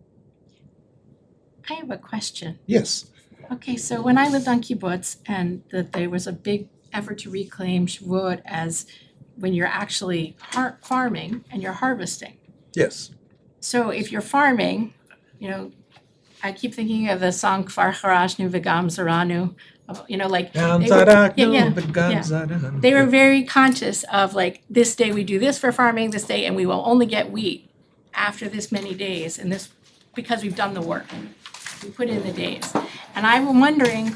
I have a question. Yes. Okay, so when I lived on kibbutz and that there was a big effort to reclaim Shavuot as when you're actually farming and you're harvesting. Yes. So if you're farming, I keep thinking of the song Kfar Charashnu V'gam Zaranu, like they were very conscious of like this day we do this for farming, this day, and we will only get wheat after this many days, and this because we've done the work. We put in the days. And I'm wondering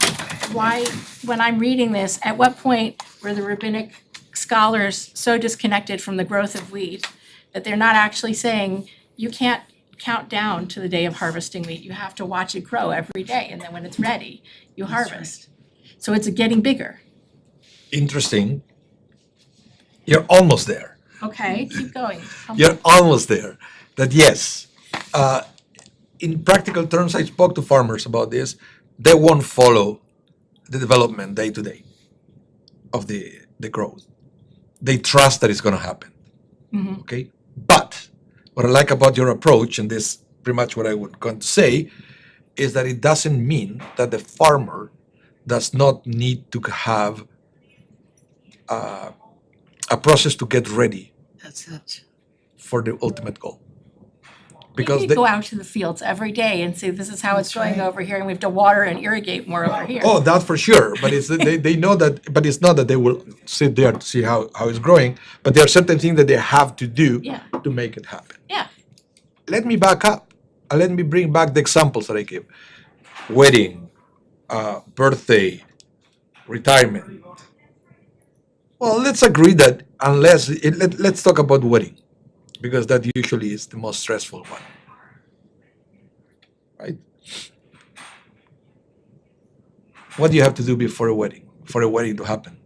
why, when I'm reading this, at what point were the rabbinic scholars so disconnected from the growth of wheat that they're not actually saying you can't count down to the day of harvesting wheat. You have to watch it grow every day, and then when it's ready, you harvest. So it's getting bigger. Interesting. You're almost there. Okay, keep going. You're almost there. That yes, in practical terms, I spoke to farmers about this. They won't follow the development day to day of the growth. They trust that it's going to happen. Mhm. Okay, but what I like about your approach, and this is pretty much what I would going to say, is that it doesn't mean that the farmer does not need to have a process to get ready That's it. for the ultimate goal. Because Because we go out to the fields every day and say, this is how it's That's going right. over here, and we have to water and irrigate more over here. oh, that's for sure. But it's they know that. But it's not that they will sit there to see how it's growing. But there are certain things that they have to do Yeah. to make it happen. Yeah. Let me back up. Let me bring back the examples that I gave: wedding, birthday, retirement. Well, let's agree that let's talk about wedding, because that usually is the most stressful one, right? What do you have to do before a wedding, for a wedding to happen?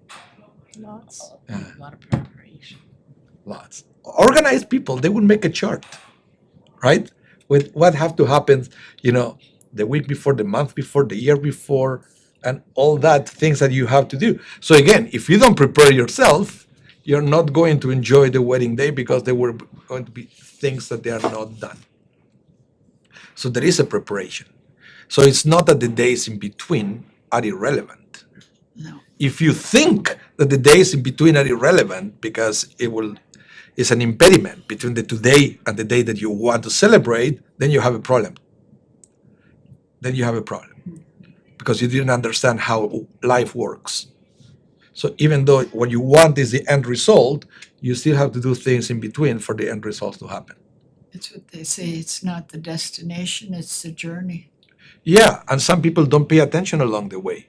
Lots. A lot of preparation. Lots. Organized people, they would make a chart, right? With what have to happen, the week before, the month before, the year before, and all that things that you have to do. So again, if you don't prepare yourself, you're not going to enjoy the wedding day, because there were going to be things that they are not done. So there is a preparation. So it's not that the days in between are irrelevant. No. If you think that the days in between are irrelevant because it's an impediment between the today and the day that you want to celebrate, then you have a problem. Because you didn't understand how life works. So even though what you want is the end result, you still have to do things in between for the end result to happen. It's what they say. It's not the destination, it's the journey. Yeah, and some people don't pay attention along the way.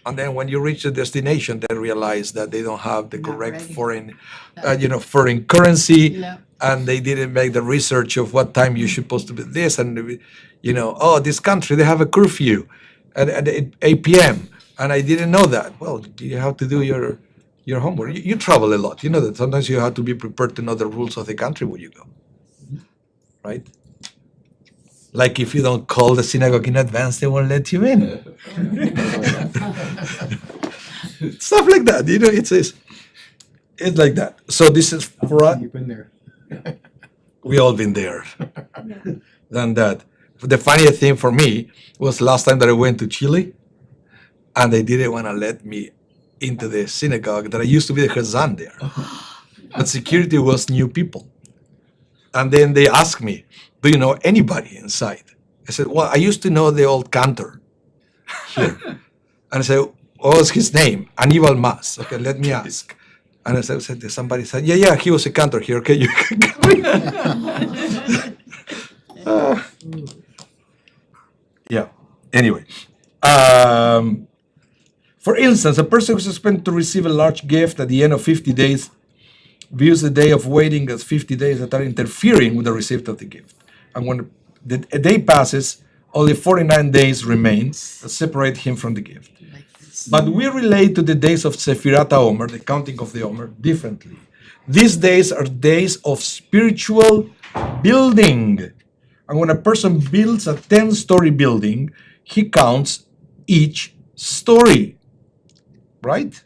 And then when you reach the destination, they realize that they don't have the Not correct ready. foreign currency, Yeah. and they didn't make the research of what time you're supposed to be this, and this country, they have a curfew at 8 p.m. and I didn't know that. Well, you have to do your homework. You travel a lot. You know that sometimes you have to be prepared to know the rules of the country where you go, right? Like if you don't call the synagogue in advance, they won't let you in. Stuff like that. It's like that. So this is for us. You've been there. We all been there. Than that. The funniest thing for me was last time that I went to Chile, and they didn't want to let me into the synagogue that I used to be the Chazan there. But security was new people. And then they asked me, do you know anybody inside? I said, well, I used to know the old cantor here. And I said, what's his name? Anibal Mass. Okay, let me ask. And I said, somebody said, yeah, he was a cantor here. Okay, you can come in. Yeah, anyway. For instance, a person who is expected to receive a large gift at the end of 50 days views the day of waiting as 50 days that are interfering with the receipt of the gift. And when a day passes, only 49 days remain that separate him from the gift. Like this. But we relate to the days of Sefirat HaOmer, the counting of the Omer, differently. These days are days of spiritual building. And when a person builds a 10-story building, he counts each story, right?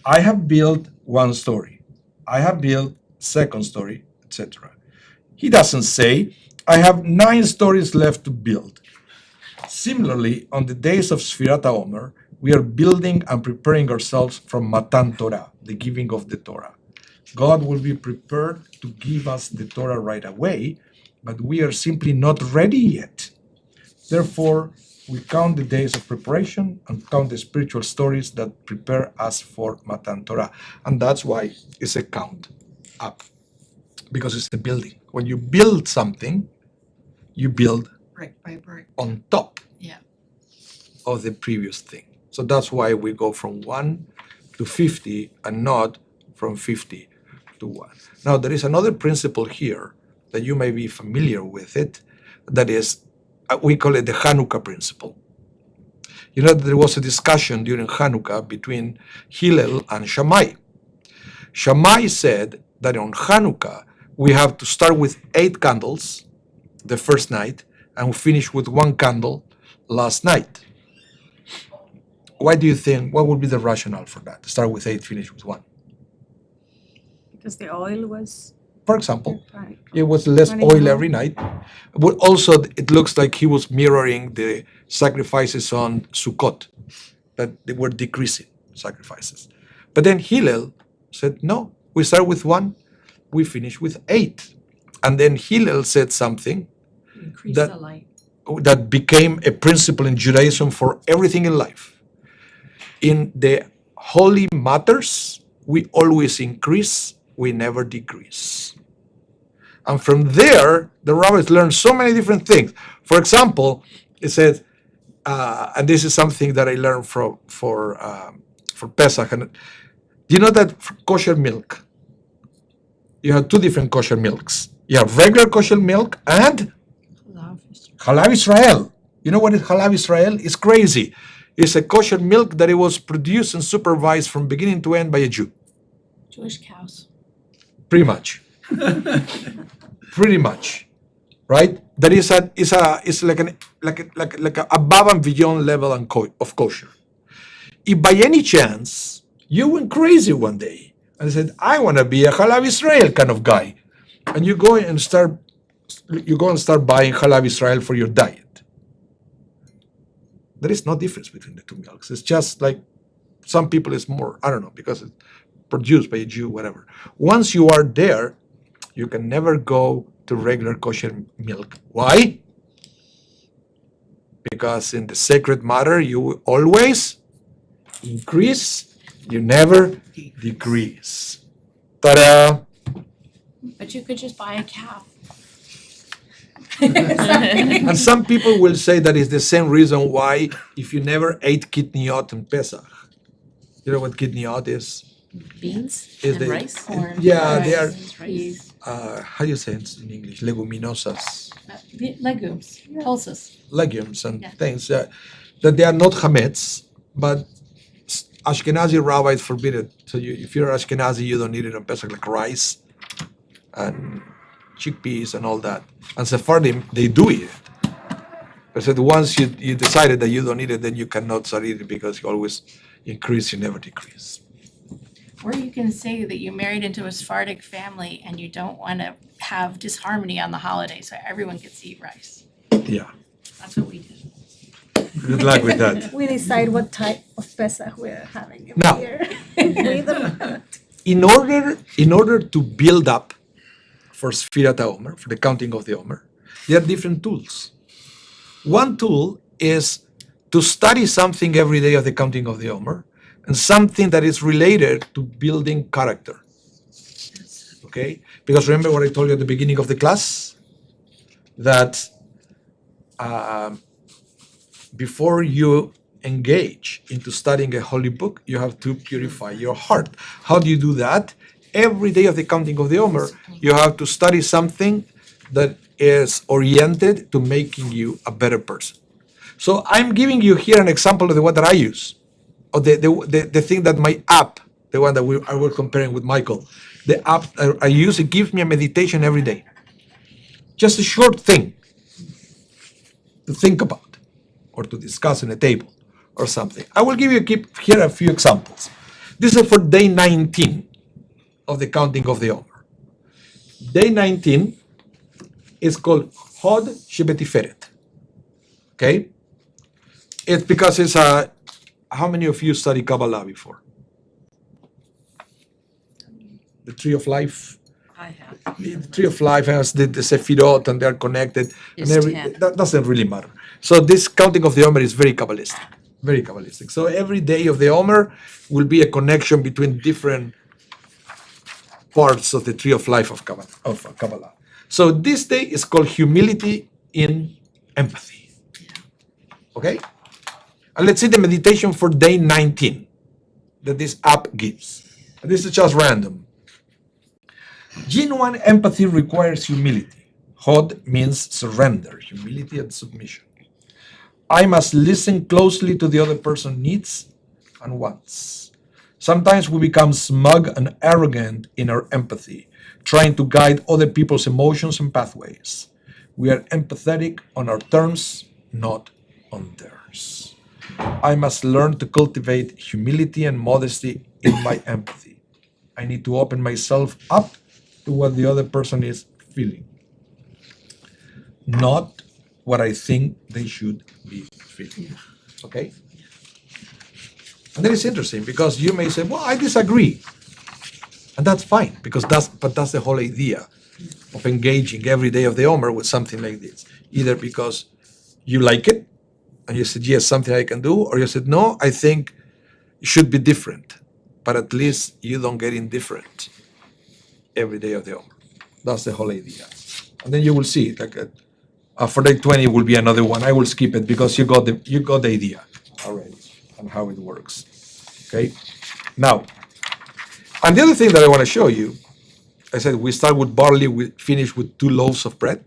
I have built one story. I have built second story, etc. He doesn't say, I have 9 stories left to build. Similarly, on the days of Sefirat HaOmer, we are building and preparing ourselves from Matan Torah, the giving of the Torah. God will be prepared to give us the Torah right away, but we are simply not ready yet. Therefore, we count the days of preparation and count the spiritual stories that prepare us for Matan Torah. And that's why it's a count up, because it's a building. When you build something, you build Brick by brick. on top Yeah. of the previous thing. So that's why we go from 1 to 50 and not from 50 to 1. Now, there is another principle here that you may be familiar with it, that is, we call it the Hanukkah principle. You know, there was a discussion during Hanukkah between Hillel and Shammai. Shammai said that on Hanukkah, we have to start with 8 candles the first night and finish with 1 candle last night. Why do you think, what would be the rationale for that? Start with 8, finish with 1. Because the oil was For example, right. it was less Running oil low. every night. But also, it looks like he was mirroring the sacrifices on Sukkot, that they were decreasing sacrifices. But then Hillel said, no, we start with 1, we finish with 8. And then Hillel said something Increase That- the light. that became a principle in Judaism for everything in life. In the holy matters, we always increase, we never decrease. And from there, the rabbis learned so many different things. For example, it said, and this is something that I learned for Pesach. And do you know that for kosher milk, you have 2 different kosher milks. You have regular kosher milk and Halab Israel. You know what is Halab Israel? It's crazy. It's a kosher milk that it was produced and supervised from beginning to end by a Jew. Jewish cows. Pretty much. Pretty much. Right? That is it's like a above and beyond level of kosher. If by any chance you went crazy one day and said, I want to be a Halab Israel kind of guy, and you go and start buying Halab Israel for your diet, there is no difference between the 2 milks. It's just like some people is more, I don't know, because it's produced by a Jew, whatever. Once you are there, you can never go to regular kosher milk. Why? Because in the sacred matter, you will always increase, you never decrease. Ta-da! But you could just buy a cow. And some people will say that is the same reason why if you never ate kitniot in Pesach. You know what kitniot is? Beans Is and the- rice? Yeah, they are, Peas, how do you say it in English? Leguminosas. legumes, pulses. Legumes and Yeah. things that they are not chametz, but Ashkenazi rabbis forbid it. So if you're Ashkenazi, you don't eat it on Pesach, like rice and chickpeas and all that. And Sephardim, they do eat it. But said once you decided that you don't eat it, then you cannot start eating it because you always increase, you never decrease. Or you can say that you married into a Sephardic family and you don't want to have disharmony on the holiday, so everyone gets to eat rice. Yeah. That's what we did. Good luck with that. We decide what type of Pesach we're having Now. every year. We don't- In order to build up for Sefirat HaOmer, for the counting of the Omer, there are different tools. One tool is to study something every day of the counting of the Omer, and something that is related to building character. Okay? Because remember what I told you at the beginning of the class? That before you engage into studying a holy book, you have to purify your heart. How do you do that? Every day of the counting of the Omer, you have to study something that is oriented to making you a better person. So I'm giving you here an example of the one that I use. or the thing that my app, the one that I was comparing with Michael, the app I use, it gives me a meditation every day. Just a short thing to think about or to discuss on a table or something. I will give you here a few examples. This is for day 19 of the counting of the Omer. Day 19 is called Hod Shebetiferet. Okay? It's because it's a. How many of you studied Kabbalah before? The Tree of Life. I have. The Tree of Life has the Sefirot, and they're connected. It's And 10. that doesn't really matter. So this counting of the Omer is very Kabbalistic. Very Kabbalistic. So every day of the Omer will be a connection between different parts of the Tree of Life of Kabbalah. So this day is called Humility in Empathy. Okay? And let's see the meditation for day 19 that this app gives. And this is just random. Genuine empathy requires humility. Hod means surrender, humility and submission. I must listen closely to the other person's needs and wants. Sometimes we become smug and arrogant in our empathy, trying to guide other people's emotions and pathways. We are empathetic on our terms, not on theirs. I must learn to cultivate humility and modesty in my empathy. I need to open myself up to what the other person is feeling, not what I think they should be feeling. Okay? And then it's interesting because you may say, well, I disagree. And that's fine, because that's the whole idea of engaging every day of the Omer with something like this. Either because you like it, and you said, yes, something I can do, or you said, no, I think it should be different. But at least you don't get indifferent every day of the Omer. That's the whole idea. And then you will see, like for day 20 will be another one. I will skip it because you got the idea already on how it works. Okay? Now, and the other thing that I want to show you, I said we start with barley, we finish with 2 loaves of bread.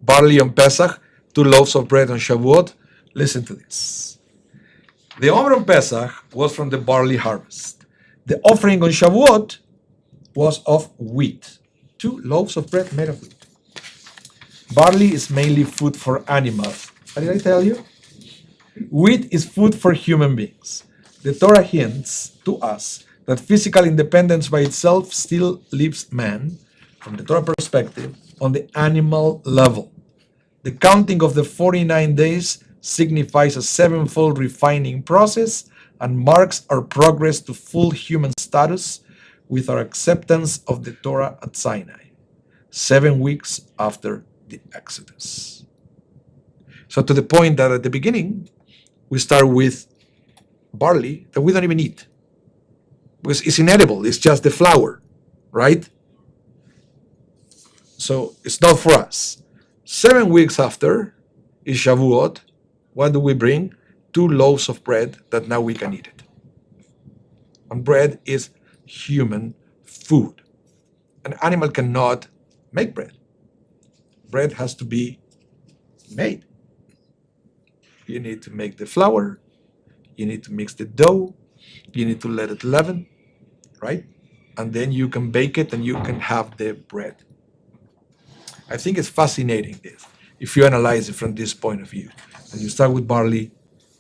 Barley on Pesach, 2 loaves of bread on Shavuot. Listen to this. The Omer on Pesach was from the barley harvest. The offering on Shavuot was of wheat. 2 loaves of bread made of wheat. Barley is mainly food for animals. What did I tell you? Wheat is food for human beings. The Torah hints to us that physical independence by itself still leaves man, from the Torah perspective, on the animal level. The counting of the 49 days signifies a 7-fold refining process and marks our progress to full human status with our acceptance of the Torah at Sinai, 7 weeks after the Exodus. So to the point that at the beginning, we start with barley that we don't even eat, because it's inedible, it's just the flour, right? So it's not for us. 7 weeks after is Shavuot. What do we bring? 2 loaves of bread that now we can eat it. And bread is human food. An animal cannot make bread. Bread has to be made. You need to make the flour. You need to mix the dough. You need to let it leaven, right? And then you can bake it and you can have the bread. I think it's fascinating, this, if you analyze it from this point of view. And you start with barley,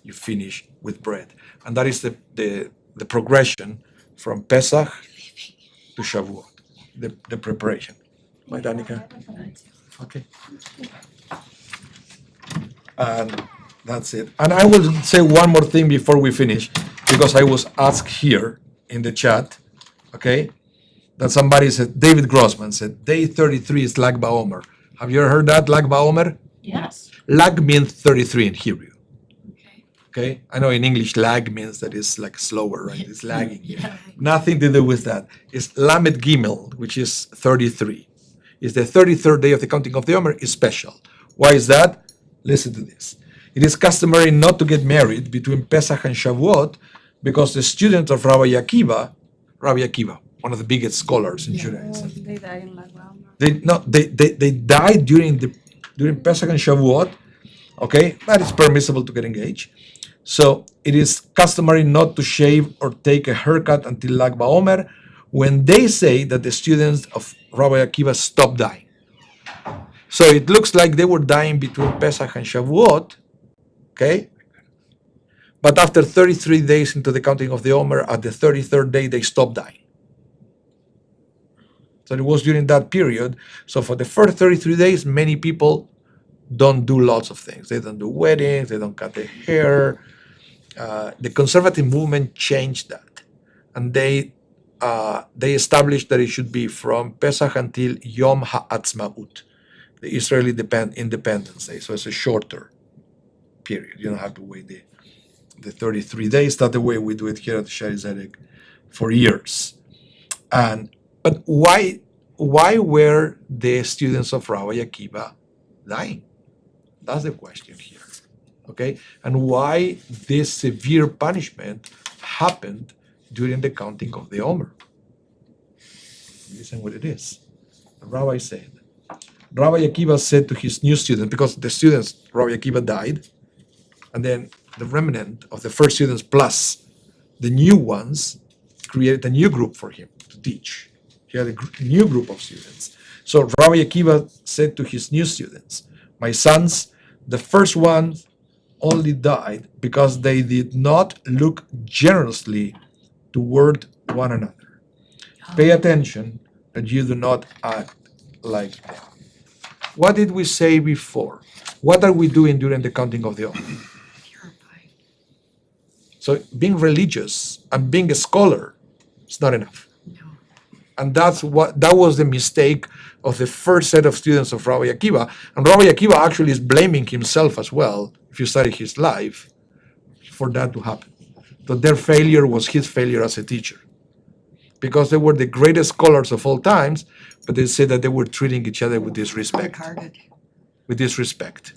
you finish with bread. And that is the progression from Pesach to Shavuot, the preparation. Right, Danica? Okay. And that's it. And I will say one more thing before we finish, because I was asked here in the chat, okay, that somebody said, David Grossman said, day 33 is Lag BaOmer. Have you ever heard that, Lag BaOmer? Yes. Lag means 33 in Hebrew. Okay. Okay? I know in English, lag means that it's like slower, right? It's lagging. Yeah. Nothing to do with that. It's Lamed Gimel, which is 33. It's the 33rd day of the counting of the Omer, is special. Why is that? Listen to this. It is customary not to get married between Pesach and Shavuot because the student of Rabbi Akiva, one of the biggest scholars in Judaism, They died in Lag BaOmer. they died during Pesach and Shavuot. Okay, that is permissible to get engaged. So it is customary not to shave or take a haircut until Lag BaOmer, when they say that the students of Rabbi Akiva stop dying. So it looks like they were dying between Pesach and Shavuot, okay? But after 33 days into the counting of the Omer, at the 33rd day, they stopped dying. So it was during that period. So for the first 33 days, many people don't do lots of things. They don't do weddings, they don't cut their hair. The conservative movement changed that. And they established that it should be from Pesach until Yom HaAtzmaut, the Israeli Independence Day. So it's a shorter period. You don't have to wait the 33 days. That's the way we do it here at Shaarey Zedek for years. But why were the students of Rabbi Akiva dying? That's the question here. Okay? And why this severe punishment happened during the counting of the Omer? Listen what it is. The rabbi said, Rabbi Akiva said to his new students, because the students, Rabbi Akiva died, and then the remnant of the first students plus the new ones created a new group for him to teach. He had a new group of students. So Rabbi Akiva said to his new students, my sons, the first ones only died because they did not look generously toward one another. Pay attention that you do not act like them. What did we say before? What are we doing during the counting of the Omer? Purifying. So being religious and being a scholar is not enough. No. And that was the mistake of the first set of students of Rabbi Akiva. And Rabbi Akiva actually is blaming himself as well, if you study his life, for that to happen. That their failure was his failure as a teacher. Because they were the greatest scholars of all times, but they said that they were treating each other with disrespect. Hard-hearted. With disrespect.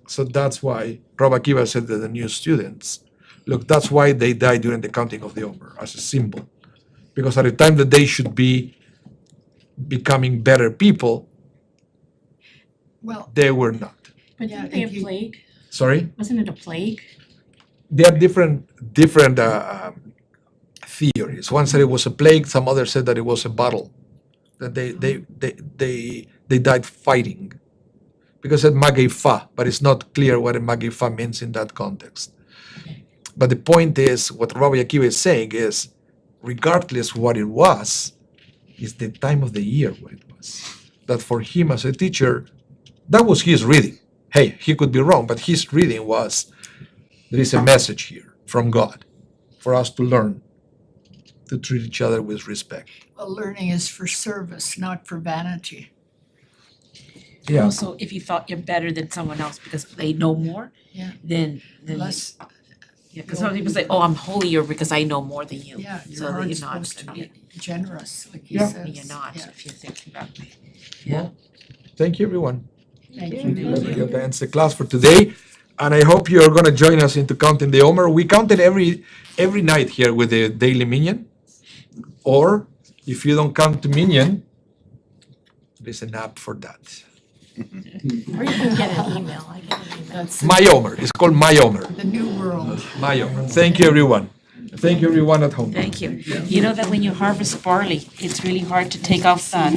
So that's why Rabbi Akiva said to the new students, look, that's why they died during the counting of the Omer, as a symbol. Because at the time that they should be becoming better people, Well, they were not. But Yeah, didn't they if have you- plague? Sorry? Wasn't it a plague? There are different theories. One said it was a plague, some others said that it was a battle. That they died fighting. Because it's Mageifa, but it's not clear what a Mageifa means in that context. But the point is, what Rabbi Akiva is saying is, regardless what it was, is the time of the year what it was. That for him as a teacher, that was his reading. Hey, he could be wrong, but his reading was, there is a message here from God for us to learn to treat each other with respect. well, learning is for service, not for vanity. Yeah. Also, if you thought you're better than someone else because they know more, Yeah. then Unless, because some people say, oh, I'm holier because I know more than you. yeah, So your that heart's you're not, supposed to be generous, like he Yeah. says. you're not, Yeah. if you're thinking that way. Well, thank you, everyone. Thank you. That ends the class for today. And I hope you're going to join us into counting the Omer. We count it every night here with the daily minyan. Or if you don't count the minyan, there's an app for that. Or you can get an email. I get an email. That's My Omer. It's called My Omer. the new world. My Omer. Thank you, everyone. Thank you, everyone at home. Thank you. You know that when you harvest barley, it's really hard to take off that